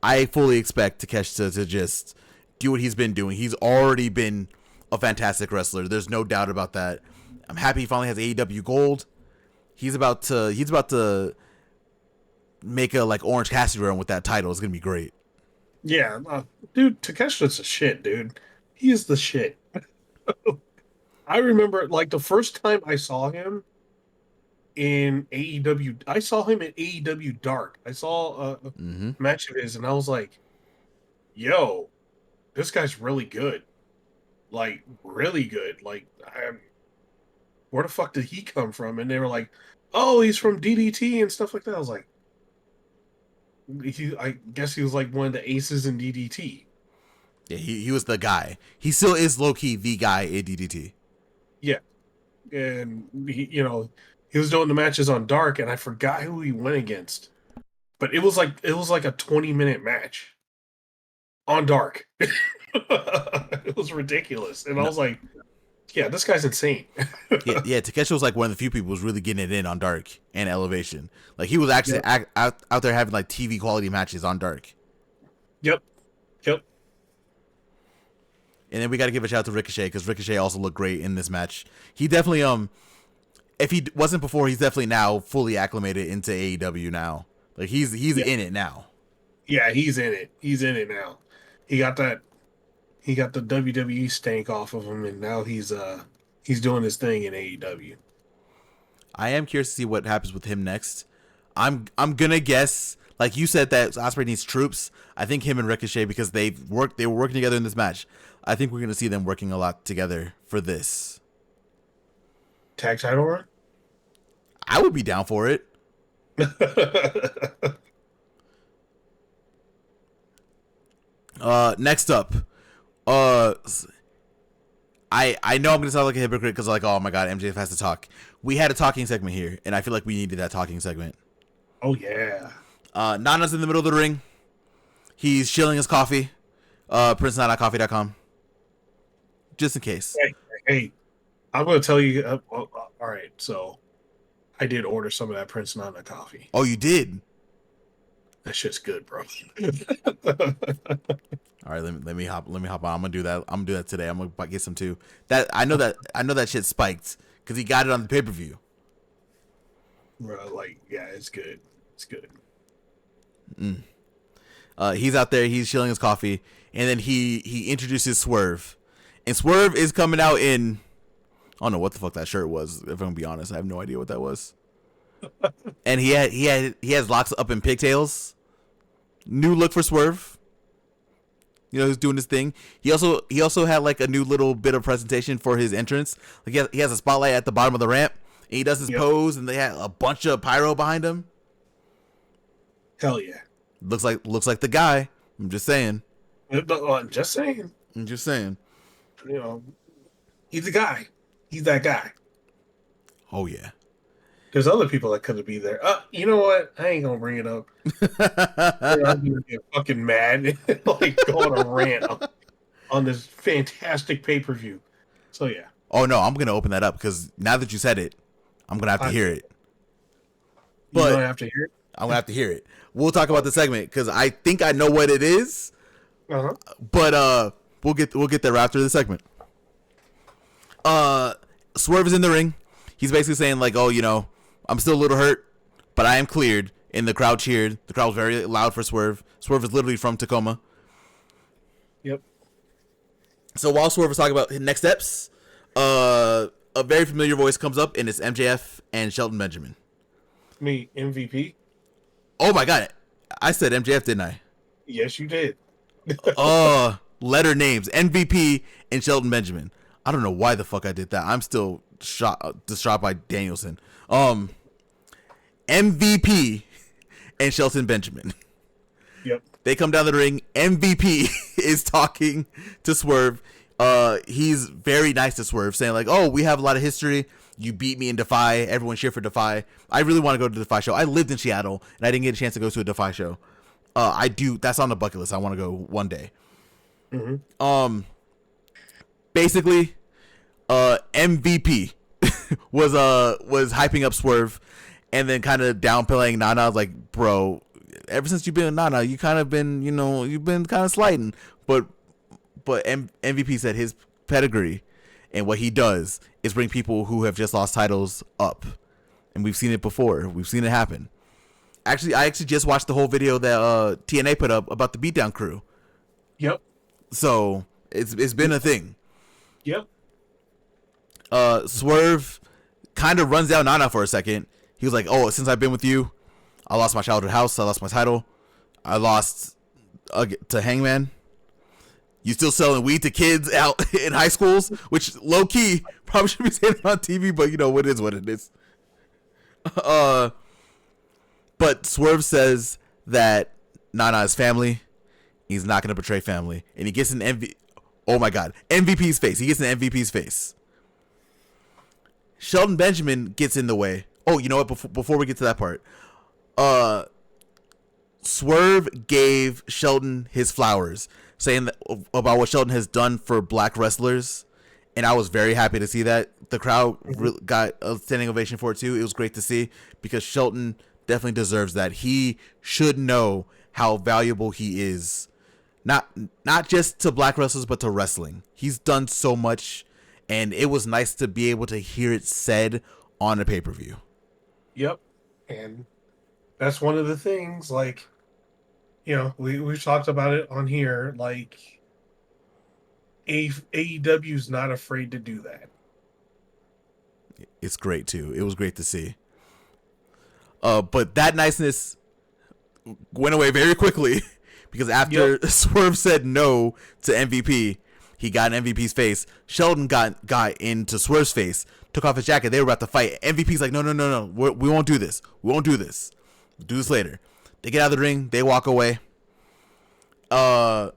I fully expect Takeshita to just do what he's been doing. He's already been a fantastic wrestler. There's no doubt about that. I'm happy he finally has AEW Gold. He's about to make a like Orange Cassidy run with that title. It's gonna be great. Yeah, dude, Takeshita's a shit, dude. He is the shit. I remember like the first time I saw him in AEW, I saw him at AEW Dark. I saw a match of his, and I was like, "Yo, this guy's really good. Like, really good. Like, where the fuck did he come from?" And they were like, "Oh, he's from DDT and stuff like that." I was like, I guess he was like one of the aces in DDT. Yeah, he was the guy. He still is low key the guy at DDT. Yeah, and he was doing the matches on Dark, and I forgot who he went against, but it was like a 20-minute match on Dark. It was ridiculous, and I No, was like, Yeah, this guy's insane. Yeah. Takeshita was like one of the few people who's really getting it in on Dark and Elevation. Like he was actually Yep. out there having like TV quality matches on Dark. Yep. Yep. And then we got to give a shout out to Ricochet because Ricochet also looked great in this match. He definitely if he wasn't before, he's definitely now fully acclimated into AEW now. Like he's Yeah. in it now. Yeah, he's in it. He's in it now. He got that. He got the WWE stank off of him, and now he's doing his thing in AEW. I am curious to see what happens with him next. I'm gonna guess, like you said, that Ospreay needs troops. I think him and Ricochet, because they were working together in this match. I think we're gonna see them working a lot together for this. Tag title run. I would be down for it. Next up, I know I'm gonna sound like a hypocrite because like, oh my god, MJF has to talk. We had a talking segment here, and I feel like we needed that talking segment. Oh yeah. Nana's in the middle of the ring. He's chilling his coffee. PrinceNanaCoffee.com. Just in case. Hey, I'm gonna tell you. All right, so I did order some of that Prince Nana coffee. Oh, you did. That shit's good, bro. All right, let me hop on. I'm gonna do that. I'm gonna do that today. I'm gonna get some too. I know that shit spiked because he got it on the pay-per-view. Bro, like, yeah, it's good. It's good. He's out there. He's chilling his coffee, and then he introduces Swerve, and Swerve is coming out in. I don't know what the fuck that shirt was. If I'm gonna be honest, I have no idea what that was. And he has locks up in pigtails. New look for Swerve. You know, he's doing his thing. He also had like a new little bit of presentation for his entrance. Like he has a spotlight at the bottom of the ramp, and he does his pose, and they had a bunch of pyro behind him. Hell yeah. Looks like the guy. I'm just saying. I'm just saying. I'm just saying. You know, he's a guy. He's that guy. Oh yeah. There's other people that could be there. You know what? I ain't gonna bring it up. I'm gonna get fucking mad, like go on a rant on this fantastic pay-per-view. So yeah. Oh no, I'm gonna open that up because now that you said it, I'm gonna have to hear it. But you don't have to hear it. I'm gonna have to hear it. We'll talk about the segment because I think I know what it is. But we'll get there after the segment. Swerve is in the ring. He's basically saying like, oh, you know, I'm still a little hurt, but I am cleared. And the crowd cheered. The crowd was very loud for Swerve. Swerve is literally from Tacoma. Yep. So while Swerve was talking about his next steps, a very familiar voice comes up, and it's MJF and Shelton Benjamin. Me, MVP. Oh my god, I said MJF, didn't I? Yes, you did. Letter names: MVP and Shelton Benjamin. I don't know why the fuck I did that. I'm still distraught by Danielson. MVP and Shelton Benjamin. Yep. They come down the ring. MVP is talking to Swerve. He's very nice to Swerve, saying like, "Oh, we have a lot of history. You beat me in Defy. Everyone cheer for Defy. I really want to go to the Defy show. I lived in Seattle, and I didn't get a chance to go to a Defy show. I do. That's on the bucket list. I want to go one day." Mm-hmm. Basically, MVP was hyping up Swerve, and then kind of downplaying Nana. I was like, bro, ever since you've been with Nana, you kind of been, you know, you've been kind of sliding. But MVP said his pedigree and what he does is bring people who have just lost titles up, and we've seen it before. We've seen it happen. Actually, I just watched the whole video that TNA put up about the Beatdown Crew. Yep. So it's been a thing. Yep. Swerve kind of runs down Nana for a second. He was like, "Oh, since I've been with you, I lost my childhood house. I lost my title. I lost to Hangman. You still selling weed to kids out in high schools, which low key probably should be saying it on TV, but you know what is what it is." But Swerve says that Nana is family. He's not going to betray family, and he gets an Oh my God, MVP's face. He gets an MVP's face. Shelton Benjamin gets in the way. Oh, you know what? Before we get to that part, Swerve gave Shelton his flowers, saying that, about what Shelton has done for black wrestlers and I was very happy to see that. The crowd got a standing ovation for it too. It was great to see because Shelton definitely deserves that. He should know how valuable he is, not just to black wrestlers but to wrestling. He's done so much, and it was nice to be able to hear it said on a pay-per-view. Yep. And that's one of the things, like, we've talked about it on here, like, AEW's not afraid to do that. It's great too. It was great to see. But that niceness went away very quickly because after Swerve said no to MVP, he got in MVP's face. Sheldon got into Swerve's face, took off his jacket. They were about to fight. MVP's like, no. We won't do this. We won't do this. We'll do this later. They get out of the ring. They walk away. And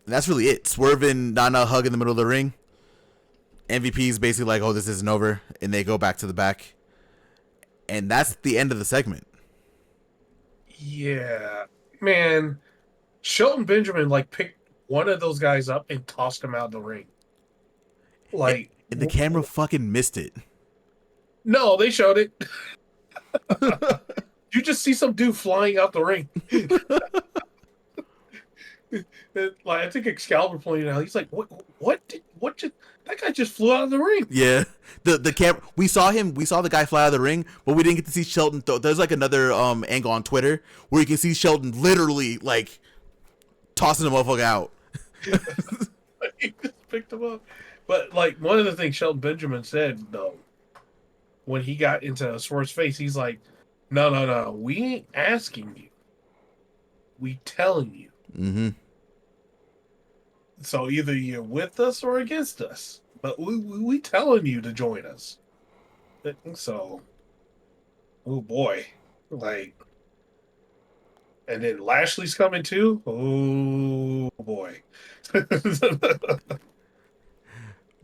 that's really it. Swerve and Nana hug in the middle of the ring. MVP's basically like, oh, this isn't over. And they go back to the back. And that's the end of the segment. Yeah. Man, Shelton Benjamin, like, picked one of those guys up and tossed him out of the ring. Like, and the camera fucking missed it. No, they showed it. You just see some dude flying out the ring. Like, I think Excalibur pointed out, he's like, what that guy just flew out of the ring. Yeah. The camera, we saw the guy fly out of the ring, but we didn't get to see Shelton. There's like another angle on Twitter where you can see Shelton literally like tossing the motherfucker out. He just picked him up. But like, one of the things Shelton Benjamin said though, when he got into Swerve's face, he's like, no, we ain't asking you, we telling you. Mm-hmm. So either you're with us or against us, but we telling you to join us. So, oh boy, like, and then Lashley's coming too. Oh boy.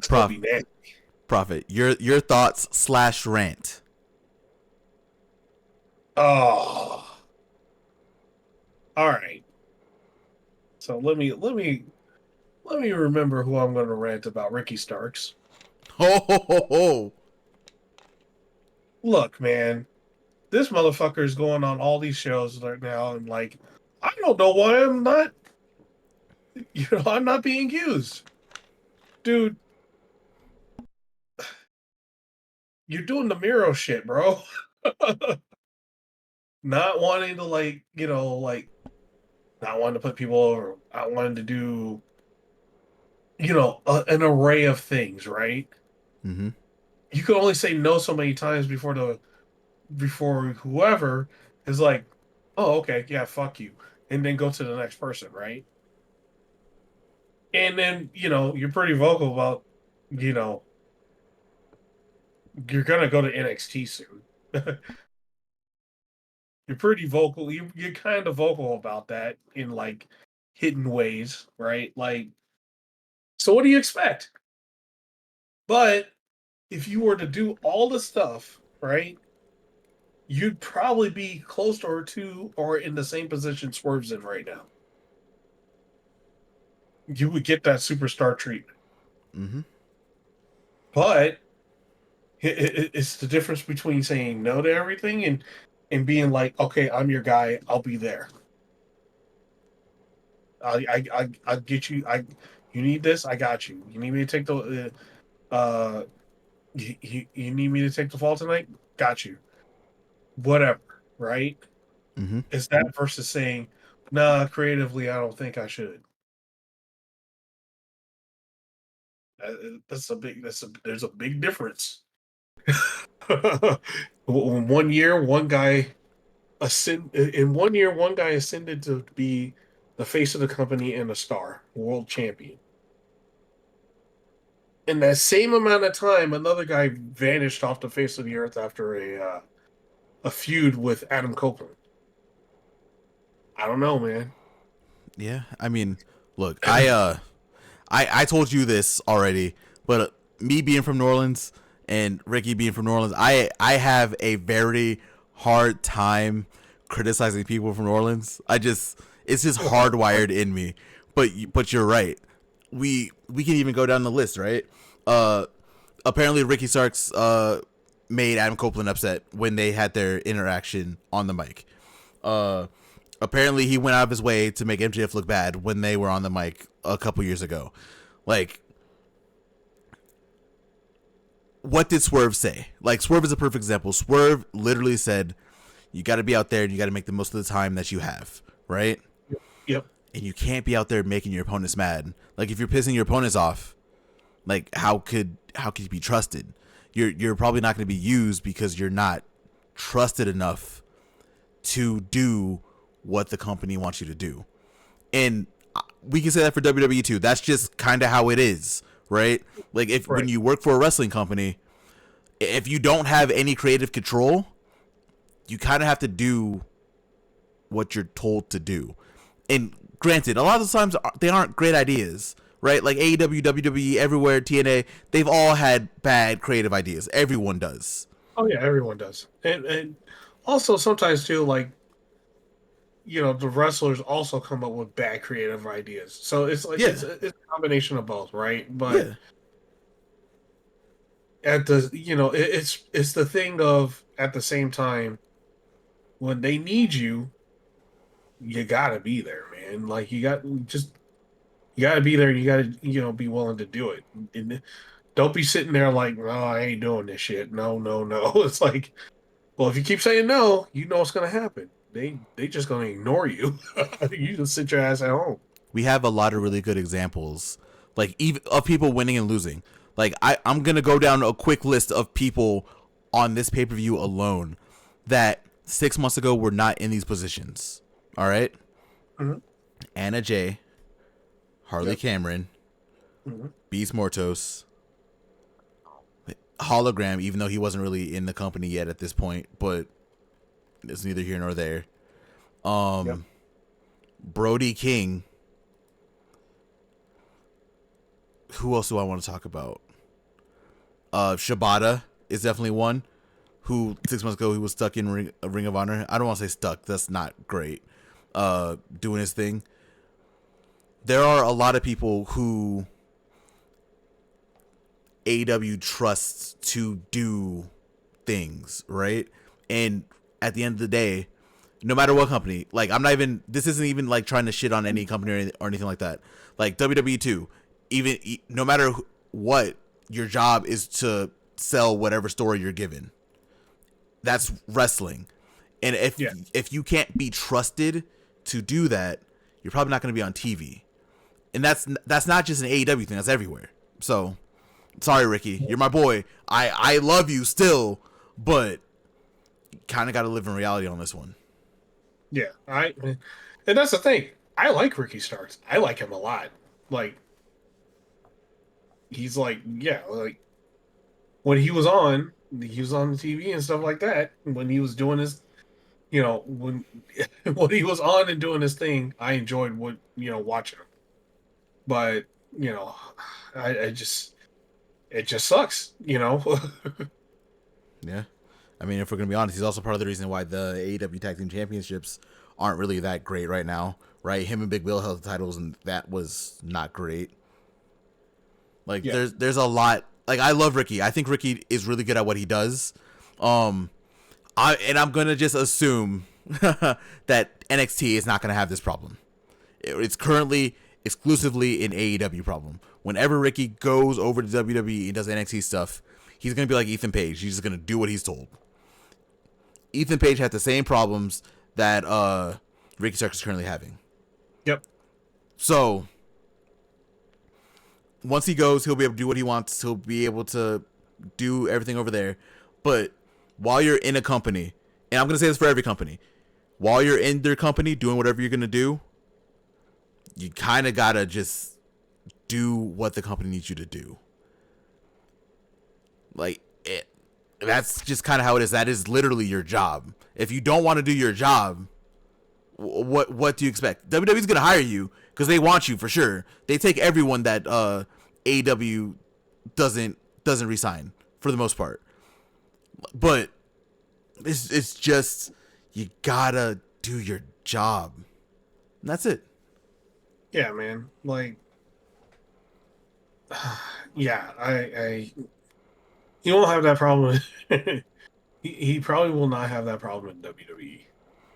Proffitt, your thoughts / rant. Oh, all right. So let me remember who I'm going to rant about. Ricky Starks. Oh. Look, man, this motherfucker is going on all these shows right now, and like, I don't know why I'm not being used, dude. You're doing the Miro shit, bro. Not wanting to not wanting to put people over. I wanted to do, an array of things, right? Mm-hmm. You can only say no so many times before whoever is like, oh, okay, yeah, fuck you, and then go to the next person, right? And then, you're pretty vocal about, you're gonna go to NXT soon. You're pretty vocal. You're kind of vocal about that in like hidden ways, right? Like, so what do you expect? But if you were to do all the stuff, right, you'd probably be close to or in the same position Swerve's in right now. You would get that superstar treatment. Mm-hmm. But it's the difference between saying no to everything and being like, okay, I'm your guy. I'll be there. I'll get you. You need this. I got you. You need me to take the you need me to take the fall tonight? Got you. Whatever, right? Mm-hmm. Is that versus saying, nah, creatively, I don't think I should. There's a big difference. 1 year, one guy ascended to be the face of the company and a star, world champion. In that same amount of time, another guy vanished off the face of the earth after a feud with Adam Copeland. I don't know, man. Yeah, I mean, look, I told you this already, but me being from New Orleans and Ricky being from New Orleans, I have a very hard time criticizing people from New Orleans. It's just hardwired in me. But you're right. we can even go down the list, right? Apparently Ricky Starks made Adam Copeland upset when they had their interaction on the mic. Apparently he went out of his way to make MJF look bad when they were on the mic a couple years ago. Like, what did Swerve say? Like, Swerve is a perfect example. Swerve literally said, you got to be out there and you got to make the most of the time that you have, right? Yep. And you can't be out there making your opponents mad. Like, if you're pissing your opponents off, like, how could you be trusted? You're probably not going to be used because you're not trusted enough to do what the company wants you to do. And we can say that for WWE too. That's just kind of how it is, right? Like, if when you work for a wrestling company, if you don't have any creative control, you kind of have to do what you're told to do. And granted, a lot of the times they aren't great ideas, right? Like AEW, WWE, everywhere, TNA, they've all had bad creative ideas. Everyone does. Oh yeah, everyone does. And also sometimes too, like, you know, the wrestlers also come up with bad creative ideas. So it's like it's a combination of both, right? But at the it's the thing of, at the same time, when they need you, you gotta be there, man. Like, you gotta be there. You gotta be willing to do it. And don't be sitting there like, oh, I ain't doing this shit. No, no, no. It's like, well, if you keep saying no, you know what's gonna happen. They just gonna ignore you. You just sit your ass at home. We have a lot of really good examples, like, even of people winning and losing. Like, I'm gonna go down a quick list of people on this pay-per-view alone that 6 months ago were not in these positions. All right? Mm-hmm. Anna Jay, Harley Cameron, Beast Mortos, Hologram, even though he wasn't really in the company yet at this point, but it's neither here nor there. Brody King. Who else do I want to talk about? Shibata is definitely one who 6 months ago he was stuck in Ring of Honor. I don't want to say stuck. That's not great. Doing his thing. There are a lot of people who AEW trusts to do things, right? And at the end of the day, no matter what company, like, this isn't even like trying to shit on any company or anything like that. Like WWE too, even no matter what, your job is to sell whatever story you're given. That's wrestling. And if you can't be trusted to do that, you're probably not going to be on TV. And that's not just an AEW thing, that's everywhere. So, sorry, Ricky, you're my boy. I love you still, but kind of got to live in reality on this one. Yeah, and that's the thing. I like Ricky Starks. I like him a lot. Like, he's like, like, when he was on the TV and stuff like that. When he was doing his, when when he was on and doing his thing, I enjoyed watching him. But it just sucks, Yeah. I mean, if we're going to be honest, he's also part of the reason why the AEW Tag Team Championships aren't really that great right now, right? Him and Big Will held the titles, and that was not great. Like, there's a lot. Like, I love Ricky. I think Ricky is really good at what he does. I'm going to just assume that NXT is not going to have this problem. It's currently exclusively an AEW problem. Whenever Ricky goes over to WWE and does NXT stuff, he's going to be like Ethan Page. He's just going to do what he's told. Ethan Page had the same problems that Ricky Starks is currently having. Yep. So, once he goes, he'll be able to do what he wants. He'll be able to do everything over there. But while you're in a company, and I'm going to say this for every company, while you're in their company doing whatever you're going to do, you kind of got to just do what the company needs you to do. Like, that's just kind of how it is. That is literally your job. If you don't want to do your job, what do you expect? WWE's going to hire you because they want you for sure. They take everyone that AEW doesn't resign for the most part. But it's just, you gotta do your job. And that's it. Yeah, man. Like, Yeah, I he won't have that problem. He probably will not have that problem in WWE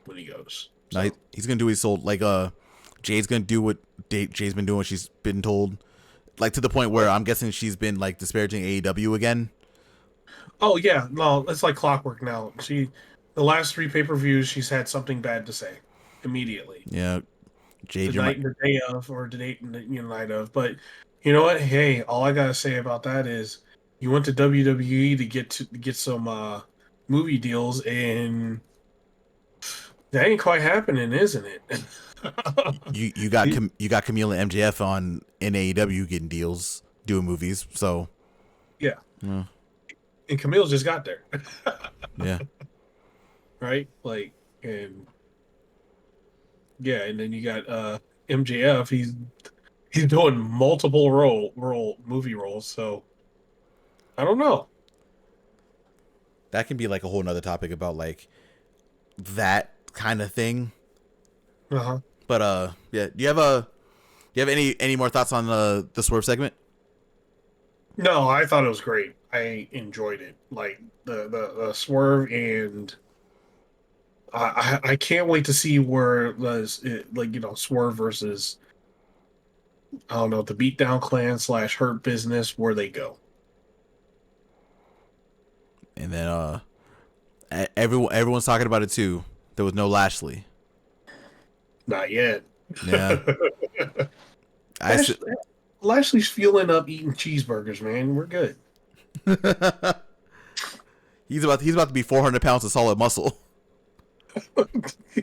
when he goes. No, So he's gonna do what he's told. Like Jay's gonna do what Jay's been doing. What she's been told. Like to the point where I'm guessing she's been like disparaging AEW again. oh yeah, no, it's like clockwork now. The last three pay-per-views, she's had something bad to say immediately. Yeah, The Jade, you're my. night, the day of, or the date, night of. But you know what? Hey, all I gotta say about that is, you went to WWE to get some movie deals, and that ain't quite happening, isn't it? You got you got Camille and MJF on in AEW getting deals, doing movies. So Yeah, uh, and Camille just got there, yeah, right? Like, and yeah, and then you got MJF. He's doing multiple movie roles. So I don't know. that can be like a whole nother topic about like that kind of thing. Uh huh. But yeah. Do you have any more thoughts on the Swerve segment? No, I thought it was great. I enjoyed it. Like the swerve, and I can't wait to see where like swerve versus, I don't know, the beatdown clan / hurt business, where they go. And then everyone's talking about it too. There was no Lashley. Not yet. Yeah, I Lash, Lashley's fueling up eating cheeseburgers, man. We're good. he's about to be 400 pounds of solid muscle.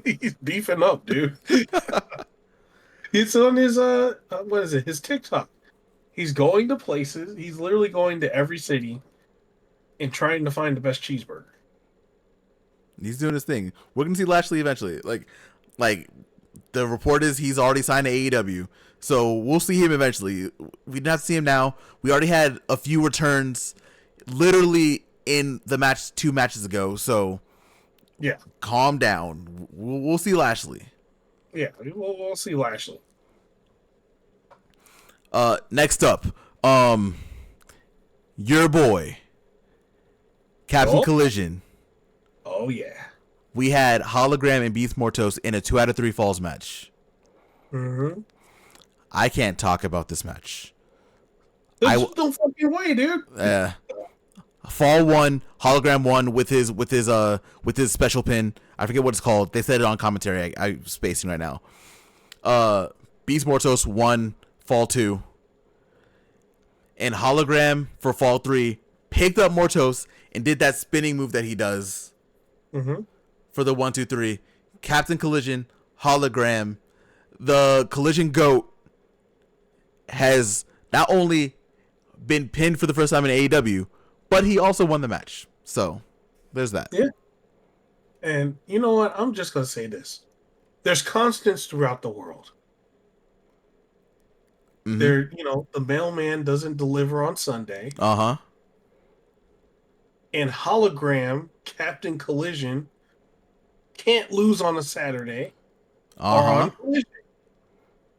He's beefing up, dude. It's on his what is it? His TikTok. He's going to places. He's literally going to every city and trying to find the best cheeseburger. He's doing his thing. We're gonna see Lashley eventually. Like the report is he's already signed to AEW, so we'll see him eventually. We didn't have to see him now. We already had a few returns, literally in the match 2 matches ago. So Yeah, calm down. We'll see Lashley. yeah. We'll see Lashley. Next up, your boy, Captain Oh, Collision. oh yeah. We had Hologram and Beast Mortos in a 2 out of 3 falls match. Mm-hmm. I can't talk about this match. There's no fucking way, dude. Fall 1, Hologram 1 with his special pin. I forget what it's called. They said it on commentary. I'm spacing right now. Beast Mortos 1, Fall 2. And Hologram for Fall 3 picked up Mortos and did that spinning move that he does Mm-hmm. for the 1, 2, 3. Captain Collision, Hologram. The Collision GOAT has not only been pinned for the first time in AEW, but he also won the match. So there's that. Yeah. And you know what? I'm just gonna say this. There's constants throughout the world. Mm-hmm. The mailman doesn't deliver on Sunday. Uh-huh. And Hologram, Captain Collision, can't lose on a Saturday or on Collision.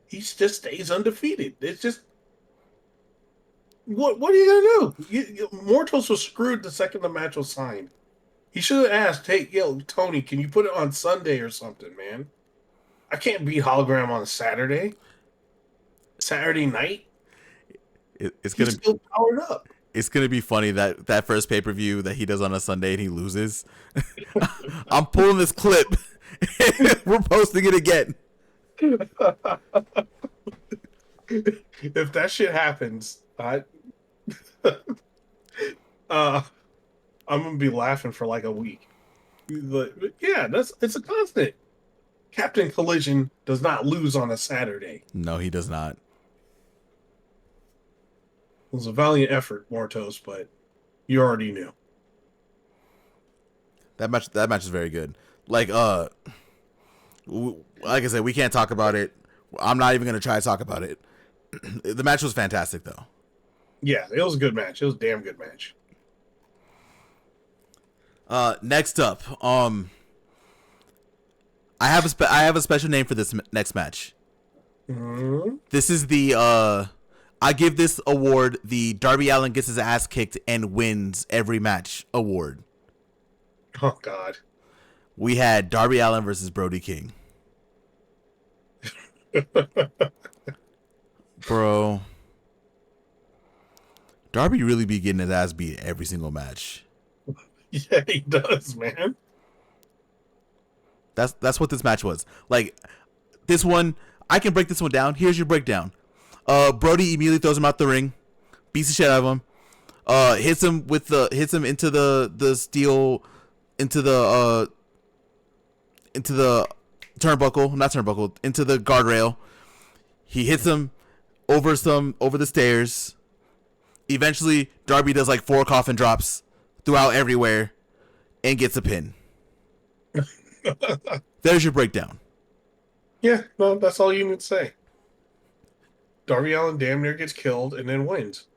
He just stays undefeated. It's just, what are you gonna do? Mortos was screwed the second the match was signed. He should have asked, "Hey, yo, Tony, can you put it on Sunday or something, man? I can't beat Hologram on a Saturday night. It's He's still powered up." It's gonna be funny that first pay-per-view that he does on a Sunday and he loses. I'm pulling this clip. We're posting it again. If that shit happens, I'm gonna be laughing for like a week. But yeah, it's a constant. Captain Collision does not lose on a Saturday. No, he does not. It was a valiant effort, Mortos, but you already knew. That match is very good. Like like I said, we can't talk about it. I'm not even gonna try to talk about it. The match was fantastic, though. Yeah, it was a good match. It was a damn good match. Next up, I have a special name for this next match. Mm-hmm. This is the I give this award the Darby Allin gets his ass kicked and wins every match award. Oh God. We had Darby Allin versus Brody King. Bro. Darby really be getting his ass beat every single match. Yeah, he does, man. That's what this match was. Like, this one, I can break this one down. Here's your breakdown. Brody immediately throws him out the ring, beats the shit out of him, hits him into the steel, into the turnbuckle, not turnbuckle, into the guardrail. He hits him over the stairs. Eventually, Darby does like 4 coffin drops throughout everywhere and gets a pin. There's your breakdown. Yeah, no, that's all you need to say. Darby Allin damn near gets killed and then wins.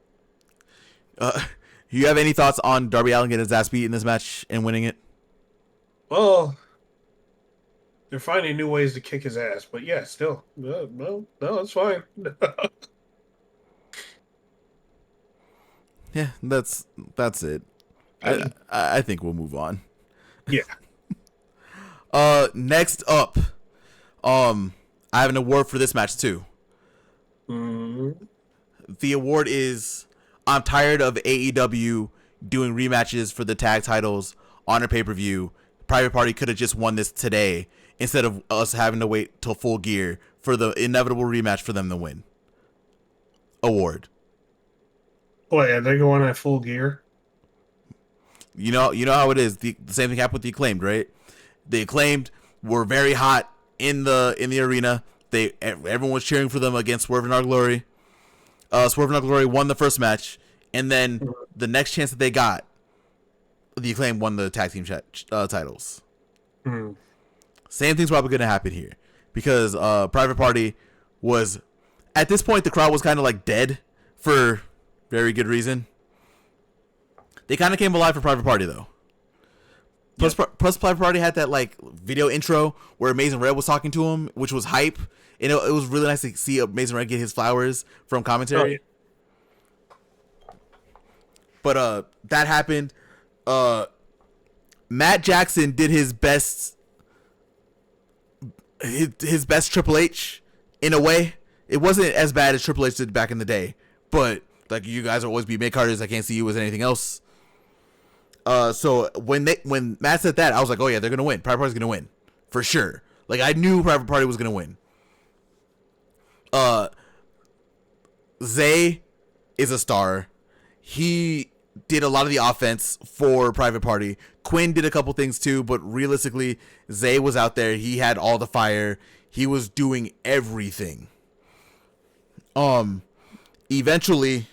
You have any thoughts on Darby Allin getting his ass beat in this match and winning it? Well, they're finding new ways to kick his ass, but yeah, still, no, it's fine. Yeah, that's it. I think we'll move on. Yeah. Next up, I have an award for this match too. Mm-hmm. The award is I'm tired of AEW doing rematches for the tag titles on a pay-per-view. Private Party could have just won this today instead of us having to wait till Full Gear for the inevitable rematch for them to win. Award. Oh yeah, they're going at Full Gear. You know how it is. The same thing happened with the Acclaimed, right? The Acclaimed were very hot in the arena. Everyone was cheering for them against Swerve and Our Glory. Swerve and Our Glory won the first match, and then the next chance that they got, the Acclaimed won the tag team titles. Mm. Same thing's probably going to happen here because Private Party was at this point the crowd was kind of like dead for very good reason. They kind of came alive for Private Party though. Plus, yep. Plus, Private Party had that like video intro where Amazing Red was talking to him, which was hype, and it was really nice to see Amazing Red get his flowers from commentary. Oh, yeah. But that happened. Matt Jackson did his best Triple H in a way. It wasn't as bad as Triple H did back in the day, but like you guys will always be mid-carders. I can't see you as anything else. So when Matt said that, I was like, oh yeah, they're gonna win. Private Party's gonna win for sure. Like I knew Private Party was gonna win. Zay is a star. He did a lot of the offense for Private Party. Quinn did a couple things too, but realistically, Zay was out there. He had all the fire. He was doing everything. Eventually,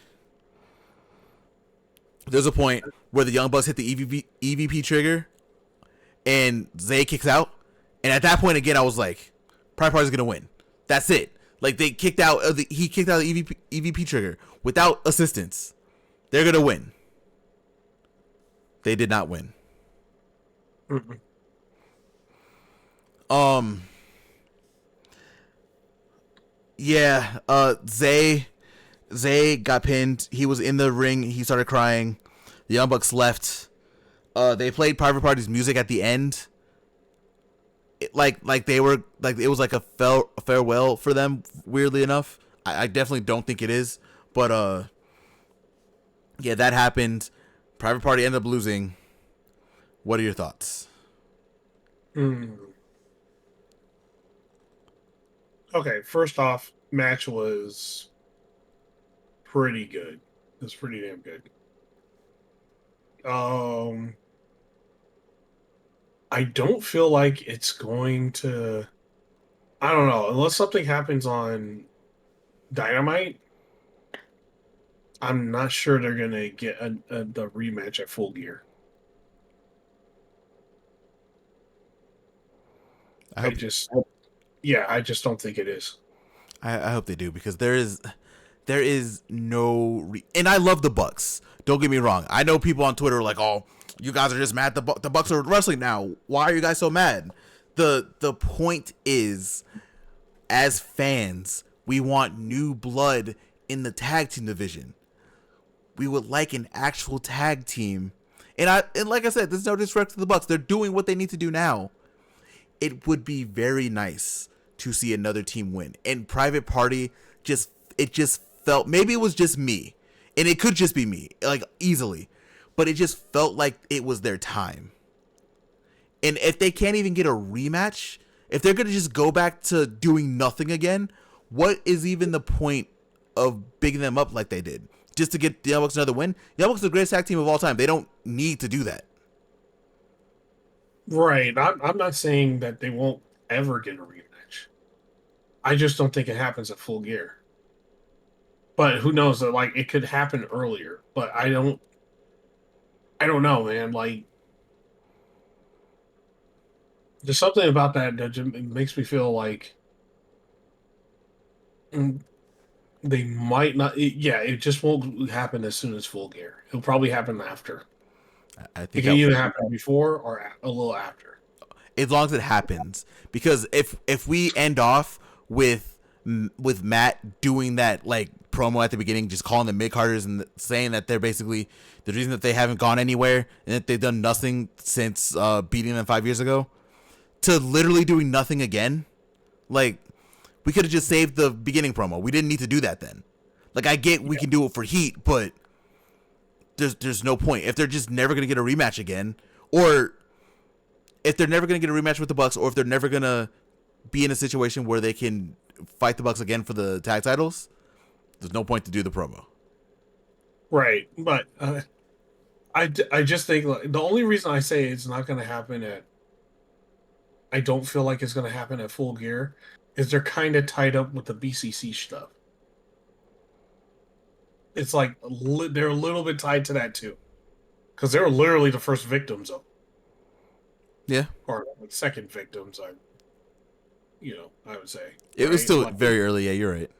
there's a point where the Young Bucks hit the EVP trigger, and Zay kicks out. And at that point, again, I was like, Private Party's gonna win. That's it. Like they kicked out he kicked out the EVP trigger without assistance. They're gonna win. They did not win. Mm-mm. Yeah. Zay got pinned. He was in the ring. He started crying. The Young Bucks left. They played Private Party's music at the end. It was like a farewell for them. Weirdly enough, I definitely don't think it is. But yeah, that happened. Private Party ended up losing. What are your thoughts? Okay, first off, match was pretty good. It was pretty damn good. I don't feel like it's going to. I don't know, unless something happens on Dynamite. I'm not sure they're gonna get the rematch at Full Gear. I just don't think it is. I hope they do because there is no and I love the Bucks. Don't get me wrong. I know people on Twitter are like, "Oh, you guys are just mad. The Bucks are wrestling now. Why are you guys so mad?" The point is, as fans, we want new blood in the tag team division. We would like an actual tag team. And like I said, there's no disrespect to the Bucks. They're doing what they need to do now. It would be very nice to see another team win. And Private Party just felt, maybe it was just me. And it could just be me, like easily. But it just felt like it was their time. And if they can't even get a rematch, if they're going to just go back to doing nothing again, what is even the point of bigging them up like they did? Just to get the Young Bucks another win? The Young Bucks are the greatest tag team of all time. They don't need to do that. Right. I'm not saying that they won't ever get a rematch. I just don't think it happens at Full Gear. But who knows? Like, it could happen earlier. But I don't know, man. Like, there's something about that that just makes me feel like they might not. It just won't happen as soon as Full Gear. It'll probably happen after. I It think can either happen before or a little after. as long as it happens, because if we end off with Matt doing that like promo at the beginning, just calling them mid carders and saying that they're basically the reason that they haven't gone anywhere and that they've done nothing since beating them 5 years ago, to literally doing nothing again, like we could have just saved the beginning promo. We didn't need to do that then. Like, I get we can do it for heat, but there's no point if they're just never gonna get a rematch again, or if they're never gonna get a rematch with the Bucks, or if they're never gonna be in a situation where they can fight the Bucks again for the tag titles. There's no point to do the promo. Right, but I just think like, the only reason I say it's not going to happen at I don't feel like it's going to happen at Full Gear is they're kind of tied up with the BCC stuff. It's like they're a little bit tied to that too, because they were literally the first victims of, Yeah, or second victims. I would say it was right? still Like, very early. Yeah, you're right.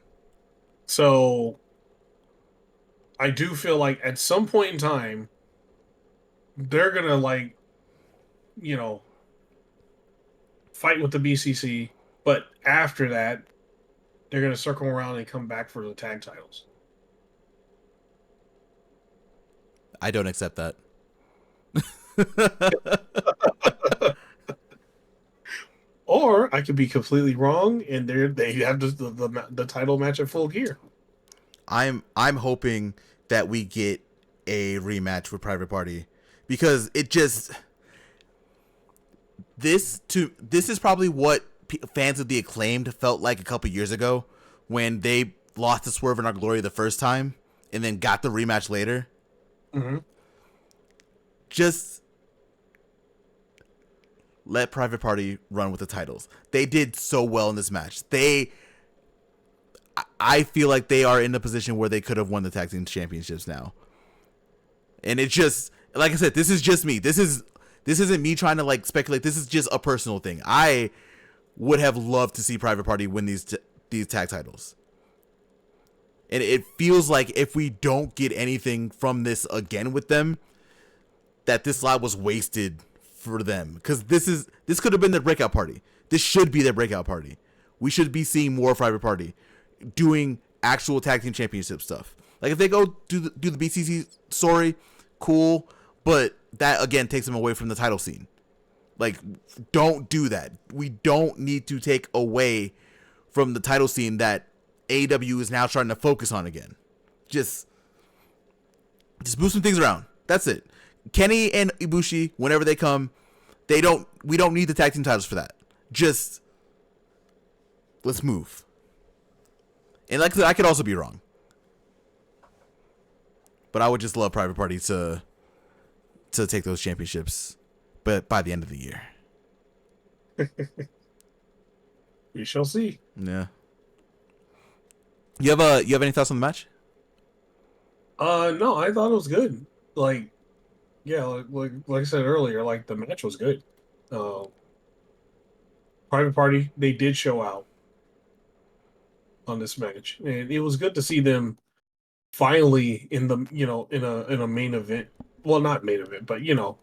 so I do feel like at some point in time they're gonna like you know fight with the BCC, but after that they're gonna circle around and come back for the tag titles. I don't accept that. Or I could be completely wrong, and they have the title match at Full Gear. I'm hoping that we get a rematch with Private Party, because it just this is probably what fans of the Acclaimed felt like a couple years ago when they lost to Swerve in Our Glory the first time and then got the rematch later. Mm-hmm. Just let Private Party run with the titles. They did so well in this match. I feel like they are in the position where they could have won the tag team championships now. And it just, like I said, this is just me. This isn't me trying to like speculate. This is just a personal thing. I would have loved to see Private Party win these tag titles. And it feels like if we don't get anything from this again with them, that this slot was wasted for them, because this could have been their breakout party. This should be their breakout party. We should be seeing more Private Party doing actual tag team championship stuff. Like if they go do the BCC story, cool, but that again takes them away from the title scene. Like, don't do that. We don't need to take away from the title scene that AEW is now trying to focus on again. Just move some things around. That's it. Kenny and Ibushi, whenever they come, we don't need the tag team titles for that. Just let's move. And like I said, I could also be wrong, but I would just love Private Party to take those championships, but by the end of the year. We shall see. Yeah. You have any thoughts on the match? No, I thought it was good. Like, yeah, like I said earlier, like the match was good. Uh, Private Party, they did show out on this match, and it was good to see them finally in the in a main event. Well, not main event, but a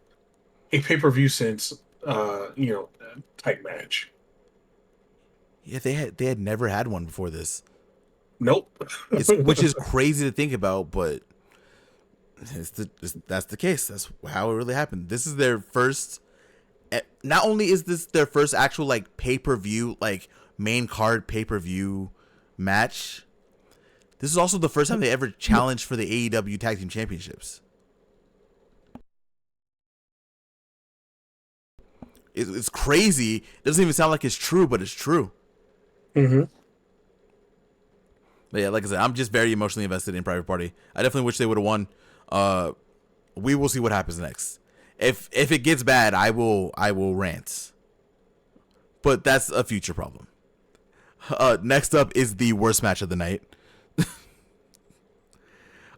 pay-per-view sense, type match. Yeah, they had never had one before this. Nope. Which is crazy to think about, but that's the case. That's how it really happened. This is their first. Not only is this their first actual like pay-per-view, like main card pay-per-view match, this is also the first time they ever challenged for the AEW Tag Team Championships. It's crazy. It doesn't even sound like it's true, but it's true. Mm-hmm. But yeah, like I said, I'm just very emotionally invested in Private Party. I definitely wish they would have won. We will see what happens next. If it gets bad, I will rant. But that's a future problem. Next up is the worst match of the night.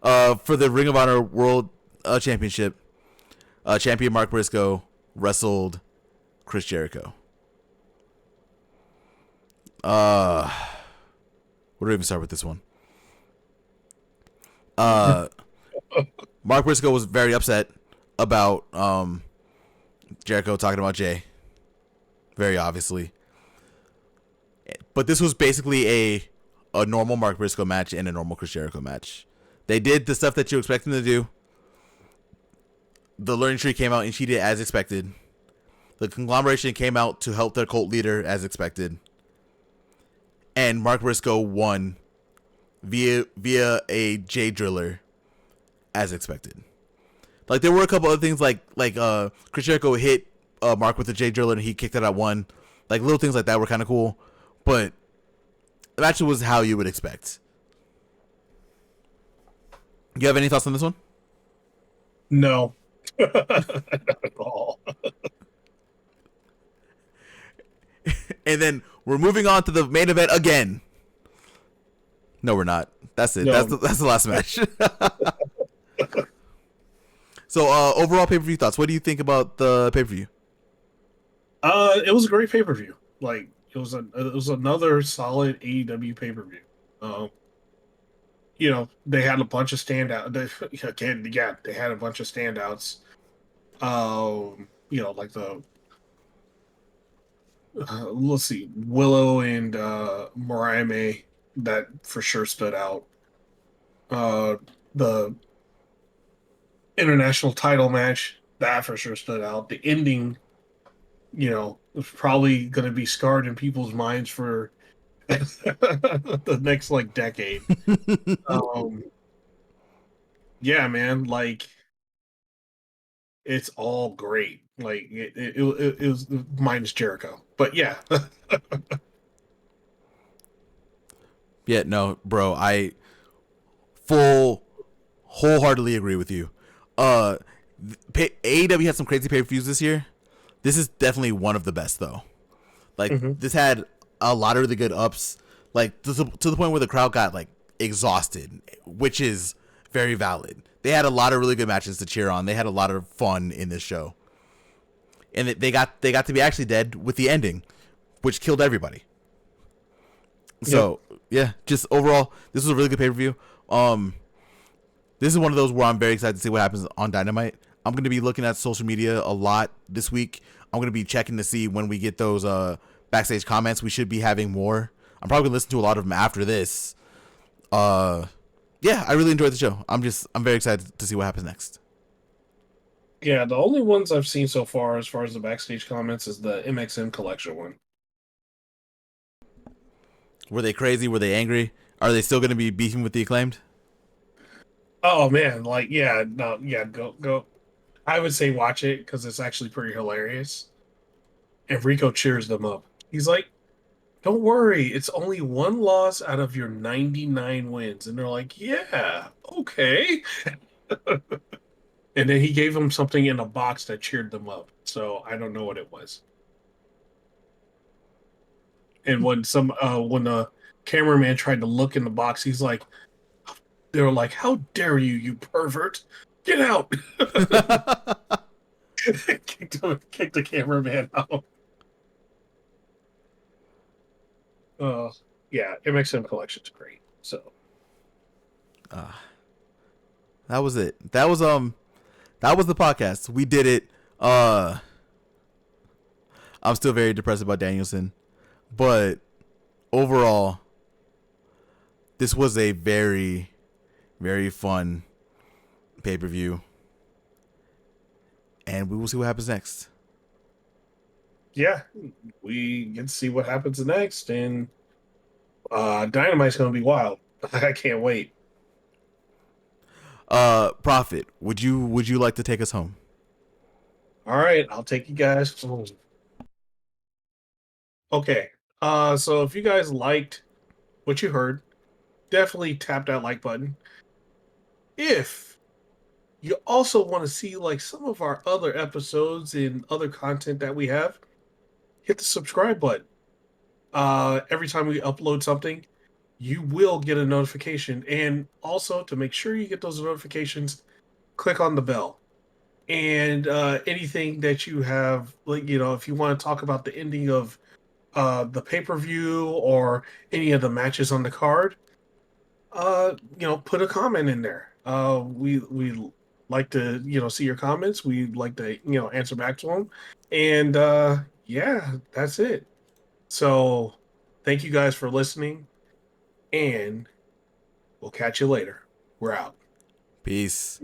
For the Ring of Honor World Championship, champion Mark Briscoe wrestled Chris Jericho. Where do we even start with this one? Mark Briscoe was very upset about Jericho talking about Jay. Very obviously. But this was basically a normal Mark Briscoe match and a normal Chris Jericho match. They did the stuff that you expect them to do. The Learning Tree came out and she did as expected. The Conglomeration came out to help their cult leader as expected. And Mark Briscoe won via a J Driller as expected. Like there were a couple other things like Chris Jericho hit Mark with the J Driller and he kicked it out one. Like little things like that were kind of cool, but the match was how you would expect. You have any thoughts on this one? No. Not at all. And then we're moving on to the main event again. No, we're not. That's it. No. That's the last match. So, overall pay-per-view thoughts. What do you think about the pay-per-view? It was a great pay-per-view. Like it was another solid AEW pay-per-view. They had a bunch of standout. They had a bunch of standouts. Like the let's see, Willow and Mariah May, that for sure stood out. The international title match, that for sure stood out. The ending, was probably going to be scarred in people's minds for the next like decade. Um, yeah, man, like it's all great. Like it was minus Jericho, but yeah. Yeah, no, bro. I wholeheartedly agree with you. AEW had some crazy pay-per-views this year. This is definitely one of the best, though. Like this had a lot of really good ups, like to the point where the crowd got like exhausted, which is very valid. They had a lot of really good matches to cheer on. They had a lot of fun in this show, and they got to be actually dead with the ending, which killed everybody. So yeah, just overall, this was a really good pay-per-view. This is one of those where I'm very excited to see what happens on Dynamite. I'm going to be looking at social media a lot this week. I'm going to be checking to see when we get those backstage comments. We should be having more. I'm probably going to listen to a lot of them after this. Yeah, I really enjoyed the show. I'm very excited to see what happens next. Yeah, the only ones I've seen so far as the backstage comments is the MXM collection one. Were they crazy? Were they angry? Are they still going to be beefing with the Acclaimed? Oh man, like yeah, no, yeah, go. I would say watch it because it's actually pretty hilarious. And Rico cheers them up. He's like, "Don't worry, it's only one loss out of your 99 wins." And they're like, "Yeah, okay." And then he gave them something in a box that cheered them up. So I don't know what it was. And when the cameraman tried to look in the box, they were like, "How dare you, you pervert! Get out!" kicked the cameraman out. Yeah, MXM collection's great. So That was it. That was the podcast. We did it. I'm still very depressed about Danielson, but overall, This was a very, very fun pay per view, and we will see what happens next. Yeah, we get to see what happens next, and Dynamite's gonna be wild. I can't wait. Profit, would you like to take us home? All right, I'll take you guys home. Okay. So if you guys liked what you heard, definitely tap that like button. If you also want to see like some of our other episodes and other content that we have, hit the subscribe button. Every time we upload something, you will get a notification. And also to make sure you get those notifications, click on the bell. And anything that you have, like, if you want to talk about the ending of the pay-per-view or any of the matches on the card, put a comment in there. We like to, see your comments. We like to, answer back to them. And yeah, that's it. So thank you guys for listening, and we'll catch you later. We're out. Peace.